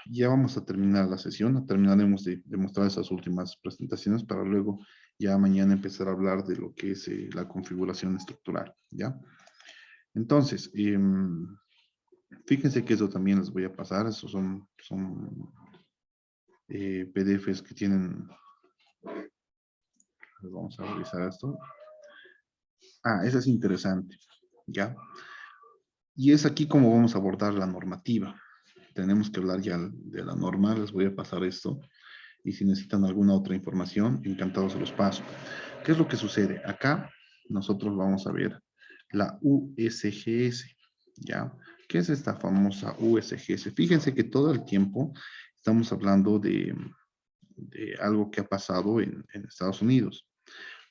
ya vamos a terminar la sesión. Terminaremos de mostrar esas últimas presentaciones para luego ya mañana empezar a hablar de lo que es la configuración estructural, ¿ya? Entonces, fíjense que eso también les voy a pasar. Esos son PDFs que tienen. Vamos a revisar esto. Ah, eso es interesante, ¿ya? Y es aquí como vamos a abordar la normativa. Tenemos que hablar ya de la norma. Les voy a pasar esto. Y si necesitan alguna otra información, encantados se los paso. ¿Qué es lo que sucede? Acá nosotros vamos a ver la USGS, ¿ya? ¿Qué es esta famosa USGS? Fíjense que todo el tiempo estamos hablando de algo que ha pasado en Estados Unidos.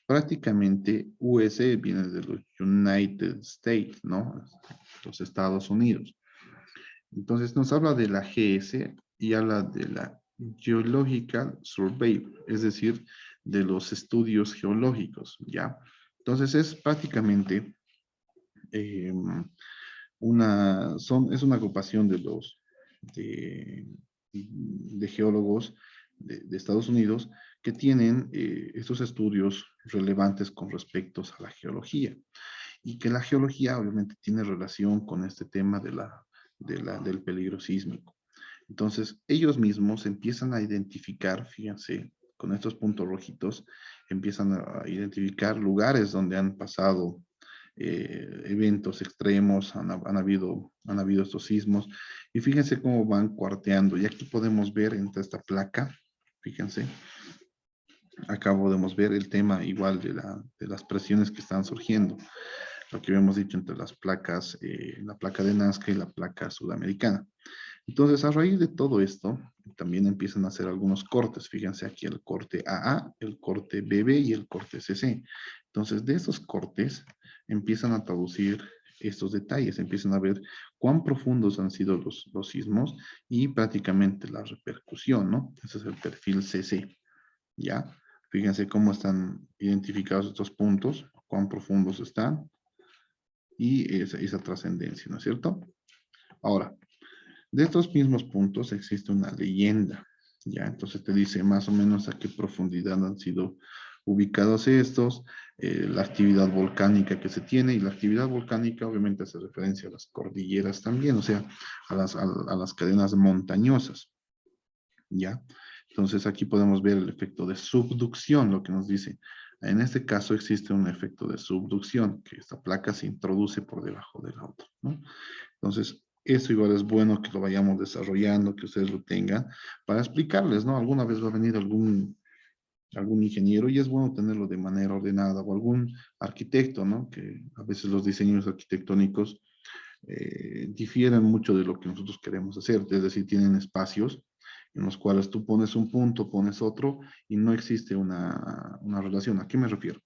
Prácticamente US viene de los United States, ¿no? Los Estados Unidos. Entonces nos habla de la GS y habla de la Geological Survey, es decir, de los estudios geológicos, ¿ya? Entonces es prácticamente eh, es una agrupación de geólogos de Estados Unidos que tienen estos estudios relevantes con respecto a la geología. Y que la geología obviamente tiene relación con este tema del peligro sísmico. Entonces, ellos mismos empiezan a identificar, fíjense, con estos puntos rojitos, empiezan a identificar lugares donde han pasado eventos extremos, han habido estos sismos, y fíjense cómo van cuarteando. Y aquí podemos ver entre esta placa, fíjense, acá podemos ver el tema igual de las presiones que están surgiendo. Lo que habíamos dicho entre las placas, la placa de Nazca y la placa sudamericana. Entonces, a raíz de todo esto, también empiezan a hacer algunos cortes. Fíjense aquí el corte AA, el corte BB y el corte CC. Entonces, de esos cortes, empiezan a traducir estos detalles, empiezan a ver cuán profundos han sido los sismos y prácticamente la repercusión, ¿no? Ese es el perfil CC, ¿ya? Fíjense cómo están identificados estos puntos, cuán profundos están y esa trascendencia, ¿no es cierto? Ahora, de estos mismos puntos existe una leyenda, ¿ya? Entonces te dice más o menos a qué profundidad han sido ubicados estos, la actividad volcánica que se tiene, y la actividad volcánica obviamente hace referencia a las cordilleras también, o sea, a las cadenas montañosas, ¿ya? Entonces aquí podemos ver el efecto de subducción, lo que nos dice. En este caso existe un efecto de subducción, que esta placa se introduce por debajo de la otra, ¿no? Entonces, eso igual es bueno que lo vayamos desarrollando, que ustedes lo tengan, para explicarles, ¿no? Alguna vez va a venir algún ingeniero y es bueno tenerlo de manera ordenada, o algún arquitecto, ¿no? Que a veces los diseños arquitectónicos difieren mucho de lo que nosotros queremos hacer, es decir, tienen espacios en los cuales tú pones un punto, pones otro, y no existe una relación. ¿A qué me refiero?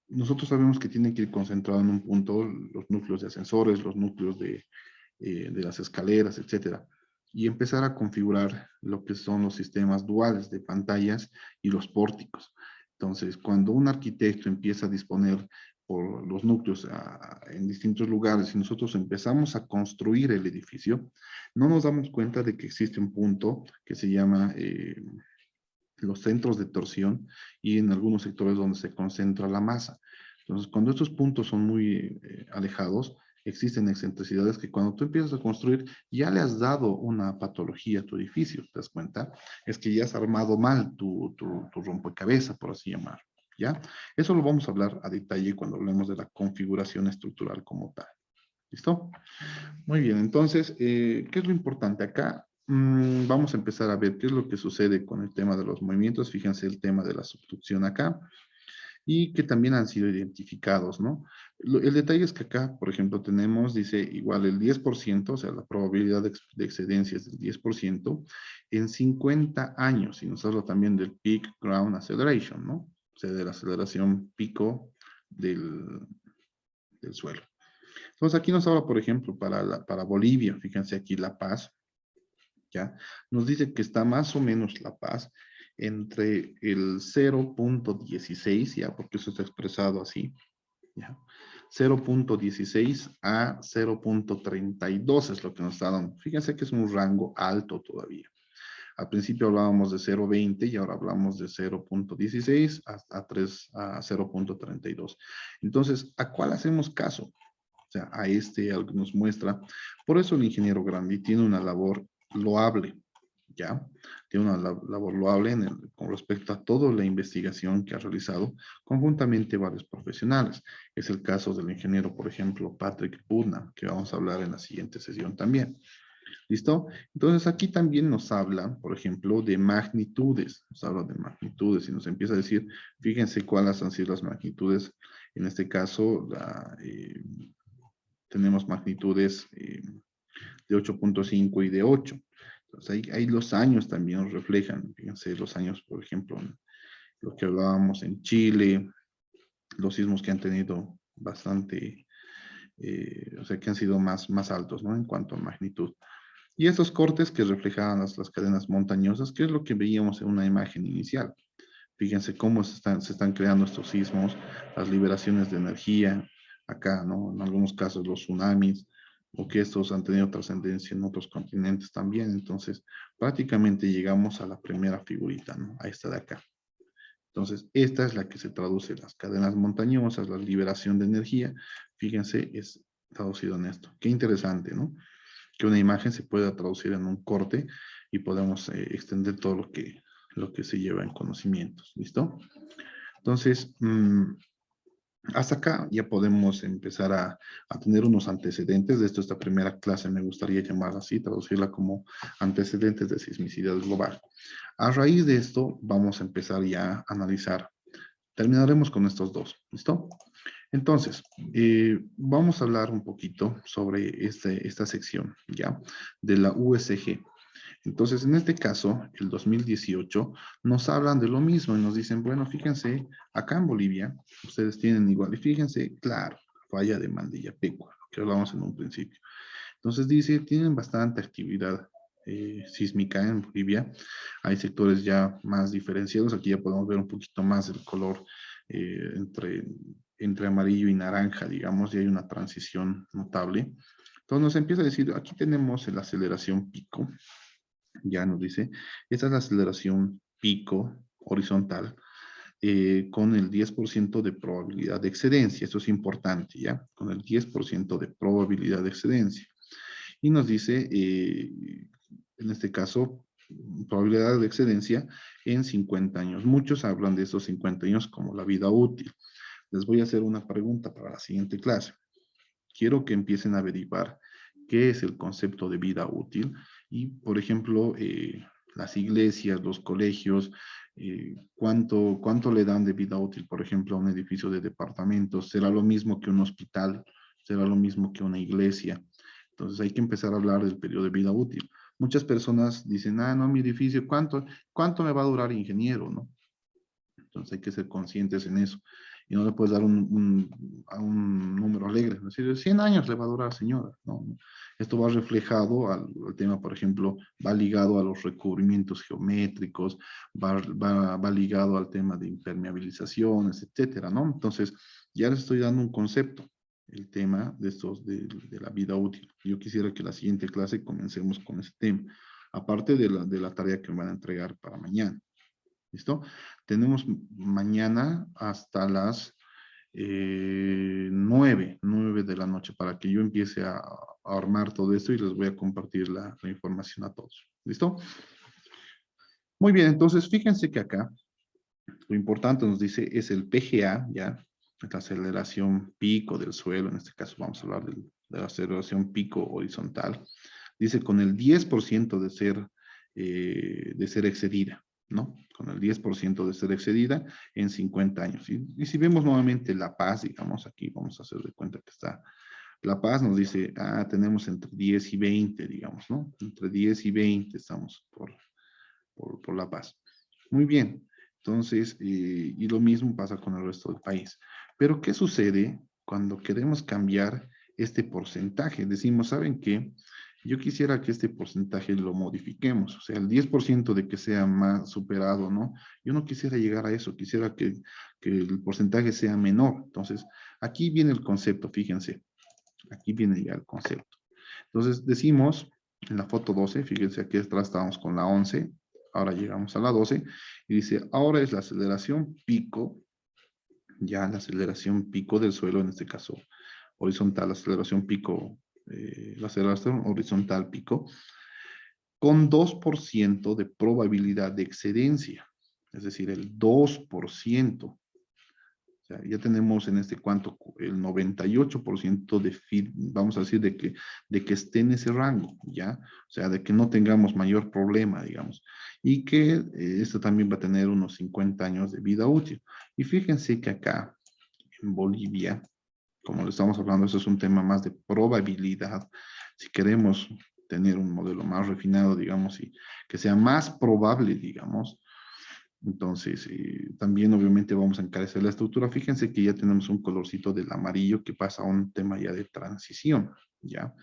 Nosotros sabemos que tienen que ir concentrados en un punto los núcleos de ascensores, los núcleos de las escaleras, etcétera, y empezar a configurar lo que son los sistemas duales de pantallas y los pórticos. Entonces, cuando un arquitecto empieza a disponer por los núcleos en distintos lugares y nosotros empezamos a construir el edificio, no nos damos cuenta de que existe un punto que se llama los centros de torsión, y en algunos sectores donde se concentra la masa. Entonces, cuando estos puntos son muy alejados, existen excentricidades que cuando tú empiezas a construir, ya le has dado una patología a tu edificio, ¿te das cuenta? Es que ya has armado mal tu rompecabezas, por así llamarlo, ¿ya? Eso lo vamos a hablar a detalle cuando hablemos de la configuración estructural como tal. ¿Listo? Muy bien, entonces, ¿qué es lo importante acá? Vamos a empezar a ver qué es lo que sucede con el tema de los movimientos. Fíjense el tema de la subducción acá, y que también han sido identificados, ¿no? El detalle es que acá, por ejemplo, tenemos, dice, igual el 10%, o sea, la probabilidad de excedencia es del 10% en 50 años, y nos habla también del peak ground acceleration, ¿no? O sea, de la aceleración pico del suelo. Entonces aquí nos habla, por ejemplo, para Bolivia, fíjense aquí La Paz, ¿ya? Nos dice que está más o menos La Paz entre el 0.16, ¿ya? Porque eso está expresado así, ¿ya? 0.16 a 0.32 es lo que nos está dando. Fíjense que es un rango alto todavía. Al principio hablábamos de 0.20 y ahora hablamos de 0.16 a 0.32. Entonces, ¿a cuál hacemos caso? O sea, a algo que nos muestra. Por eso el ingeniero Grandi tiene una labor loable, ¿ya? Tiene una labor loable con respecto a toda la investigación que ha realizado conjuntamente varios profesionales. Es el caso del ingeniero, por ejemplo, Patrick Putnam, que vamos a hablar en la siguiente sesión también. ¿Listo? Entonces aquí también nos habla, por ejemplo, de magnitudes. Nos habla de magnitudes y nos empieza a decir, fíjense cuáles han sido las magnitudes. En este caso, tenemos magnitudes de 8.5 y de 8. Entonces ahí los años también nos reflejan. Fíjense los años, por ejemplo, lo que hablábamos en Chile, los sismos que han tenido bastante, o sea, que han sido más altos, ¿no? En cuanto a magnitud. Y estos cortes que reflejaban las cadenas montañosas, que es lo que veíamos en una imagen inicial. Fíjense cómo se están creando estos sismos, las liberaciones de energía, acá, ¿no? En algunos casos los tsunamis, o que estos han tenido trascendencia en otros continentes también. Entonces, prácticamente llegamos a la primera figurita, ¿no? A esta de acá. Entonces, esta es la que se traduce en las cadenas montañosas, la liberación de energía. Fíjense, es traducido en esto. Qué interesante, ¿no? Que una imagen se pueda traducir en un corte y podemos extender todo lo que se lleva en conocimientos. ¿Listo? Entonces, hasta acá ya podemos empezar a tener unos antecedentes de esto. Esta primera clase me gustaría llamarla así, traducirla como antecedentes de sismicidad global. A raíz de esto vamos a empezar ya a analizar. Terminaremos con estos dos, ¿listo? Entonces, vamos a hablar un poquito sobre esta sección, ¿ya? De la USG. Entonces, en este caso, el 2018, nos hablan de lo mismo y nos dicen, bueno, fíjense, acá en Bolivia, ustedes tienen igual, y fíjense, claro, falla de Mandillapecua, que hablamos en un principio. Entonces dice, tienen bastante actividad sísmica en Bolivia. Hay sectores ya más diferenciados. Aquí ya podemos ver un poquito más el color entre amarillo y naranja, digamos, y hay una transición notable. Entonces nos empieza a decir, aquí tenemos la aceleración pico. Ya nos dice, esta es la aceleración pico horizontal con el 10% de probabilidad de excedencia. Esto es importante, ¿ya? Con el 10% de probabilidad de excedencia. Y nos dice, en este caso, probabilidad de excedencia en 50 años. Muchos hablan de esos 50 años como la vida útil. Les voy a hacer una pregunta para la siguiente clase. Quiero que empiecen a averiguar qué es el concepto de vida útil y, por ejemplo, las iglesias, los colegios, cuánto le dan de vida útil, por ejemplo, a un edificio de departamentos. ¿Será lo mismo que un hospital? ¿Será lo mismo que una iglesia? Entonces hay que empezar a hablar del periodo de vida útil. Muchas personas dicen, ah, no, mi edificio, ¿cuánto me va a durar, ingeniero? ¿No? Entonces hay que ser conscientes en eso. Y no le puedes dar a un número alegre. Es decir, 100 años le va a durar, señora. No, no. Esto va reflejado al tema, por ejemplo, va ligado a los recubrimientos geométricos, va ligado al tema de impermeabilizaciones, etcétera, ¿no? Entonces, ya les estoy dando un concepto, el tema de estos, de la vida útil. Yo quisiera que la siguiente clase comencemos con ese tema, aparte de la tarea que me van a entregar para mañana. ¿Listo? Tenemos mañana hasta las 9 de la noche para que yo empiece a armar todo esto y les voy a compartir la información a todos. ¿Listo? Muy bien, entonces fíjense que acá lo importante nos dice es el PGA, ¿ya? La aceleración pico del suelo, en este caso vamos a hablar de la aceleración pico horizontal. Dice con el 10% de ser excedida, ¿no? Con el 10% de ser excedida en 50 años. Y si vemos nuevamente La Paz, digamos, aquí vamos a hacer de cuenta que está La Paz, nos dice, ah, tenemos entre 10 y 20, digamos, ¿no? Entre 10 y 20 estamos por La Paz. Muy bien. Entonces, y lo mismo pasa con el resto del país. Pero, ¿qué sucede cuando queremos cambiar este porcentaje? Decimos, ¿saben qué? Yo quisiera que este porcentaje lo modifiquemos, o sea, el 10% de que sea más superado, ¿no? Yo no quisiera llegar a eso, quisiera que el porcentaje sea menor. Entonces, aquí viene el concepto, fíjense, aquí viene ya el concepto. Entonces, decimos, en la foto 12, fíjense, aquí atrás estábamos con la 11, ahora llegamos a la 12, y dice, ahora es la aceleración pico, ya la aceleración pico del suelo, en este caso horizontal, la aceleración pico, la aceleración horizontal pico, con 2% de probabilidad de excedencia, es decir, el 2%. O sea, ya tenemos en este cuanto el 98% vamos a decir, de que esté en ese rango, ¿ya? O sea, de que no tengamos mayor problema, digamos. Y que esto también va a tener unos 50 años de vida útil. Y fíjense que acá, en Bolivia, como le estamos hablando, eso es un tema más de probabilidad. Si queremos tener un modelo más refinado, digamos, y que sea más probable, digamos, entonces también obviamente vamos a encarecer la estructura. Fíjense que ya tenemos un colorcito del amarillo que pasa a un tema ya de transición, ¿ya?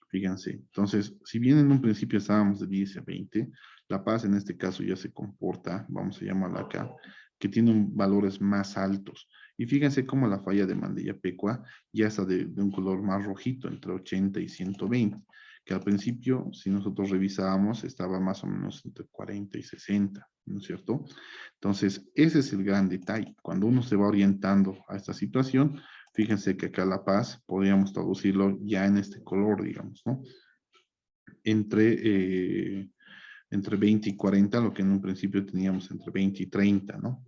Fíjense, entonces, si bien en un principio estábamos de 10 a 20, La Paz en este caso ya se comporta, vamos a llamarla acá, que tiene valores más altos. Y fíjense cómo la falla de Mandillapecua ya está de un color más rojito, entre 80 y 120, que al principio, si nosotros revisábamos, estaba más o menos entre 40 y 60, ¿no es cierto? Entonces, ese es el gran detalle. Cuando uno se va orientando a esta situación, fíjense que acá La Paz podríamos traducirlo ya en este color, digamos, ¿no? Entre 20 y 40, lo que en un principio teníamos entre 20 y 30, ¿no?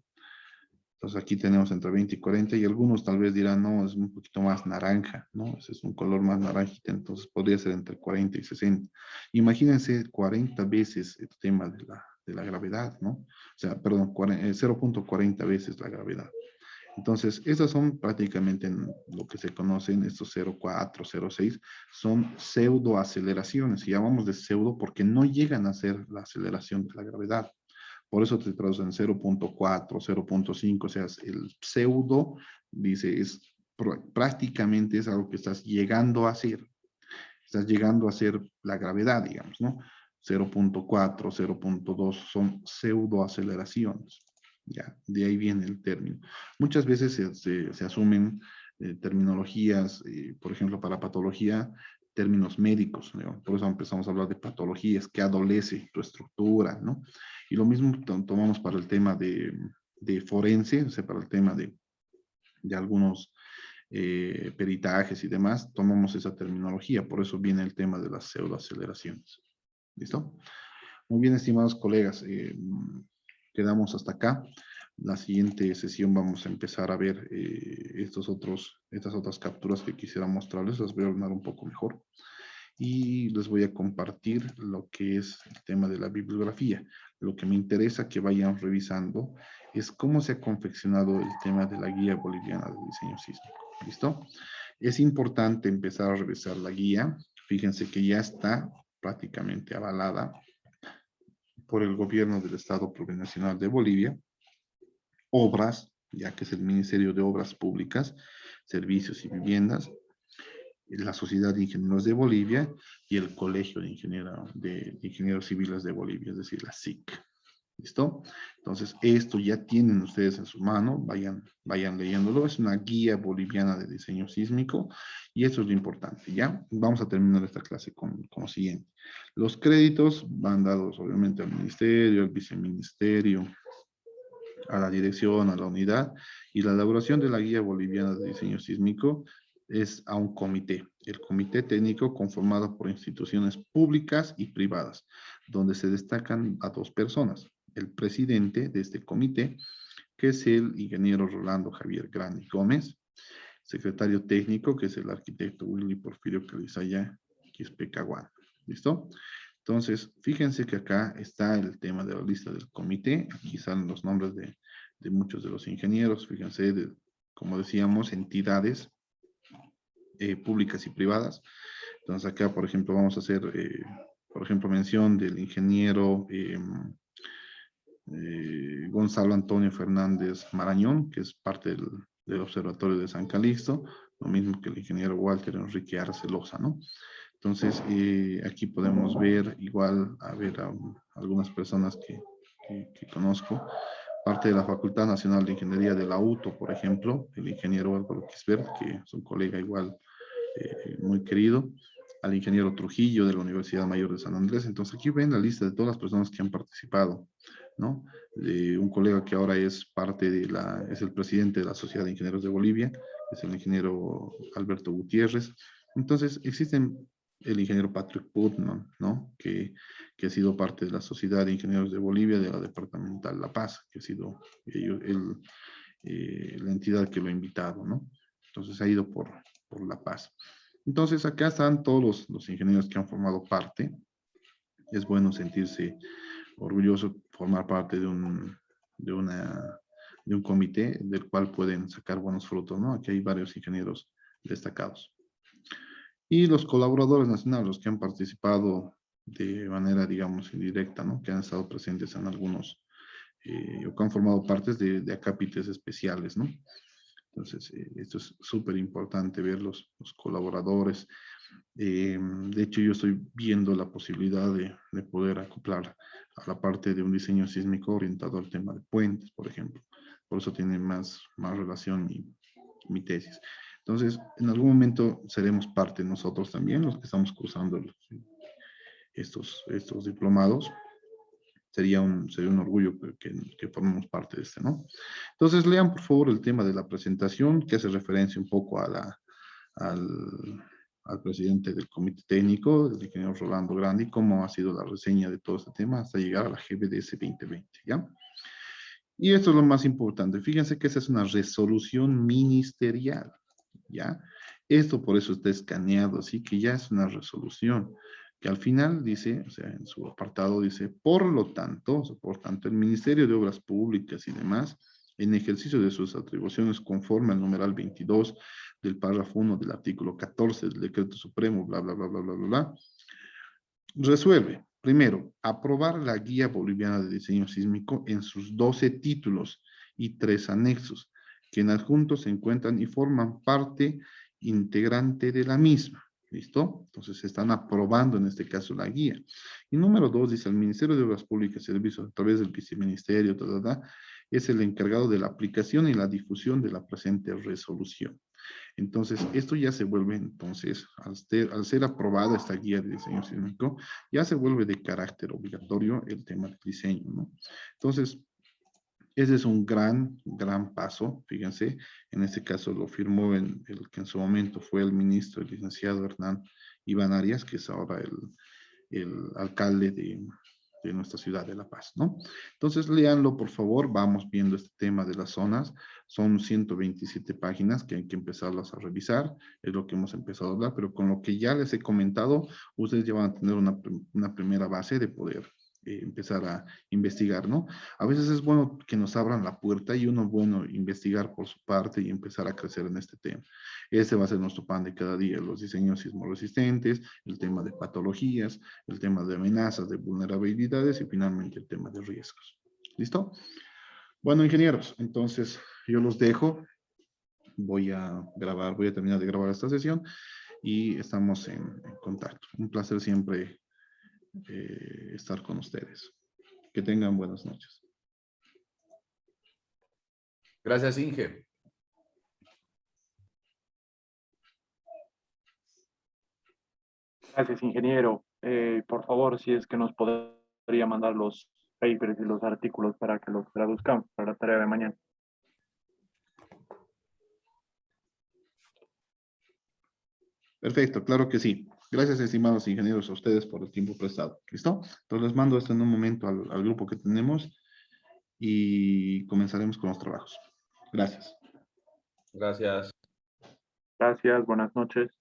Entonces aquí tenemos entre 20 y 40 y algunos tal vez dirán, no, es un poquito más naranja, ¿no? Ese es un color más naranjita, entonces podría ser entre 40 y 60. Imagínense 40 veces el tema de la gravedad, ¿no? O sea, perdón, 0.40 veces la gravedad. Entonces, esas son prácticamente lo que se conocen, estos 0.4, 0.6, son pseudoaceleraciones. Y llamamos de pseudo porque no llegan a ser la aceleración de la gravedad. Por eso te traducen 0.4, 0.5, o sea, el pseudo, dice, prácticamente es algo que estás llegando a hacer. Estás llegando a hacer la gravedad, digamos, ¿no? 0.4, 0.2 son pseudoaceleraciones. Ya, de ahí viene el término. Muchas veces se asumen terminologías, por ejemplo, para patología, términos médicos, ¿no? Por eso empezamos a hablar de patologías, que adolece tu estructura, ¿no? Y lo mismo tomamos para el tema de forense, o sea, para el tema de algunos peritajes y demás, tomamos esa terminología, por eso viene el tema de las pseudoaceleraciones. ¿Listo? Muy bien, estimados colegas, quedamos hasta acá. La siguiente sesión vamos a empezar a ver estas otras capturas que quisiera mostrarles, las voy a ordenar un poco mejor. Y les voy a compartir lo que es el tema de la bibliografía. Lo que me interesa que vayan revisando es cómo se ha confeccionado el tema de la guía boliviana de diseño sísmico. ¿Listo? Es importante empezar a revisar la guía. Fíjense que ya está prácticamente avalada por el gobierno del Estado Plurinacional de Bolivia. Obras, ya que es el Ministerio de Obras Públicas, Servicios y Viviendas, la Sociedad de Ingenieros de Bolivia y el Colegio de Ingenieros Civiles de Bolivia, es decir, la SIC. ¿Listo? Entonces, esto ya tienen ustedes en su mano, vayan leyéndolo. Es una guía boliviana de diseño sísmico y eso es lo importante, ¿ya? Vamos a terminar esta clase con lo siguiente. Los créditos van dados, obviamente, al ministerio, al viceministerio, a la dirección, a la unidad, y la elaboración de la guía boliviana de diseño sísmico es a un comité, el comité técnico conformado por instituciones públicas y privadas, donde se destacan a dos personas, el presidente de este comité, que es el ingeniero Rolando Javier Grande Gómez, secretario técnico, que es el arquitecto Willy Porfirio Calizaya Quispecaguán. ¿Listo? Entonces, fíjense que acá está el tema de la lista del comité. Aquí salen los nombres de muchos de los ingenieros. Fíjense, como decíamos, entidades públicas y privadas. Entonces, acá, por ejemplo, vamos a hacer, por ejemplo, mención del ingeniero Gonzalo Antonio Fernández Marañón, que es parte del Observatorio de San Calixto, lo mismo que el ingeniero Walter Enrique Arcelosa, ¿no? Entonces, aquí podemos ver igual, a ver, a algunas personas que conozco, parte de la Facultad Nacional de Ingeniería de la UTO, por ejemplo, el ingeniero Álvaro Quisbert, que es un colega igual muy querido, al ingeniero Trujillo de la Universidad Mayor de San Andrés. Entonces, aquí ven la lista de todas las personas que han participado, ¿no? Un colega que ahora es es el presidente de la Sociedad de Ingenieros de Bolivia, es el ingeniero Alberto Gutiérrez. Entonces, existen el ingeniero Patrick Putman, ¿no? Que ha sido parte de la Sociedad de Ingenieros de Bolivia, de la Departamental La Paz, que ha sido la entidad que lo ha invitado, ¿no? Entonces ha ido por La Paz. Entonces acá están todos los ingenieros que han formado parte. Es bueno sentirse orgulloso, formar parte de un comité del cual pueden sacar buenos frutos, ¿no? Aquí hay varios ingenieros destacados. Y los colaboradores nacionales, los que han participado de manera, digamos, indirecta, ¿no? Que han estado presentes en algunos, o que han formado partes de acápites especiales, ¿no? Entonces, esto es súper importante ver los colaboradores. De hecho, yo estoy viendo la posibilidad de poder acoplar a la parte de un diseño sísmico orientado al tema de puentes, por ejemplo. Por eso tiene más relación mi tesis. Entonces, en algún momento seremos parte nosotros también, los que estamos cursando estos diplomados. Sería un orgullo que formemos parte de este, ¿no? Entonces, lean por favor el tema de la presentación, que hace referencia un poco al presidente del comité técnico, el ingeniero Rolando Grandi, cómo ha sido la reseña de todo este tema hasta llegar a la GBDS 2020, ¿ya? Y esto es lo más importante. Fíjense que esa es una resolución ministerial, ¿ya? Esto por eso está escaneado, así que ya es una resolución que al final dice, o sea, en su apartado dice, por lo tanto, o sea, por tanto, el Ministerio de Obras Públicas y demás, en ejercicio de sus atribuciones conforme al numeral 22 del párrafo 1 del artículo 14 del Decreto Supremo, bla, bla, bla, bla, bla, bla, bla, resuelve, primero, aprobar la Guía Boliviana de Diseño Sísmico en sus 12 títulos y 3 anexos, que en adjunto se encuentran y forman parte integrante de la misma. ¿Listo? Entonces se están aprobando en este caso la guía. Y número 2 dice, el Ministerio de Obras Públicas y Servicios a través del viceministerio, es el encargado de la aplicación y la difusión de la presente resolución. Entonces, esto ya se vuelve, entonces, al ser aprobada esta guía de diseño sísmico, ya se vuelve de carácter obligatorio el tema del diseño, ¿no? Entonces, ese es un gran paso, fíjense, en este caso lo firmó el que en su momento fue el ministro, el licenciado Hernán Iván Arias, que es ahora el alcalde de nuestra ciudad de La Paz, ¿no? Entonces, léanlo, por favor, vamos viendo este tema de las zonas, son 127 páginas que hay que empezarlas a revisar, es lo que hemos empezado a hablar, pero con lo que ya les he comentado, ustedes ya van a tener una primera base de poder empezar a investigar, ¿no? A veces es bueno que nos abran la puerta y uno, bueno, investigar por su parte y empezar a crecer en este tema. Ese va a ser nuestro pan de cada día, los diseños sismoresistentes, el tema de patologías, el tema de amenazas, de vulnerabilidades y finalmente el tema de riesgos. ¿Listo? Bueno, ingenieros, entonces yo los dejo. Voy a terminar de grabar esta sesión y estamos en contacto. Un placer siempre estar con ustedes. Que tengan buenas noches. Gracias, Inge. Gracias, ingeniero. Por favor, si es que nos podría mandar los papers y los artículos para que los traduzcamos para la tarea de mañana. Perfecto, claro que sí. Gracias, estimados ingenieros, a ustedes por el tiempo prestado. ¿Listo? Entonces les mando esto en un momento al grupo que tenemos y comenzaremos con los trabajos. Gracias. Gracias. Gracias, buenas noches.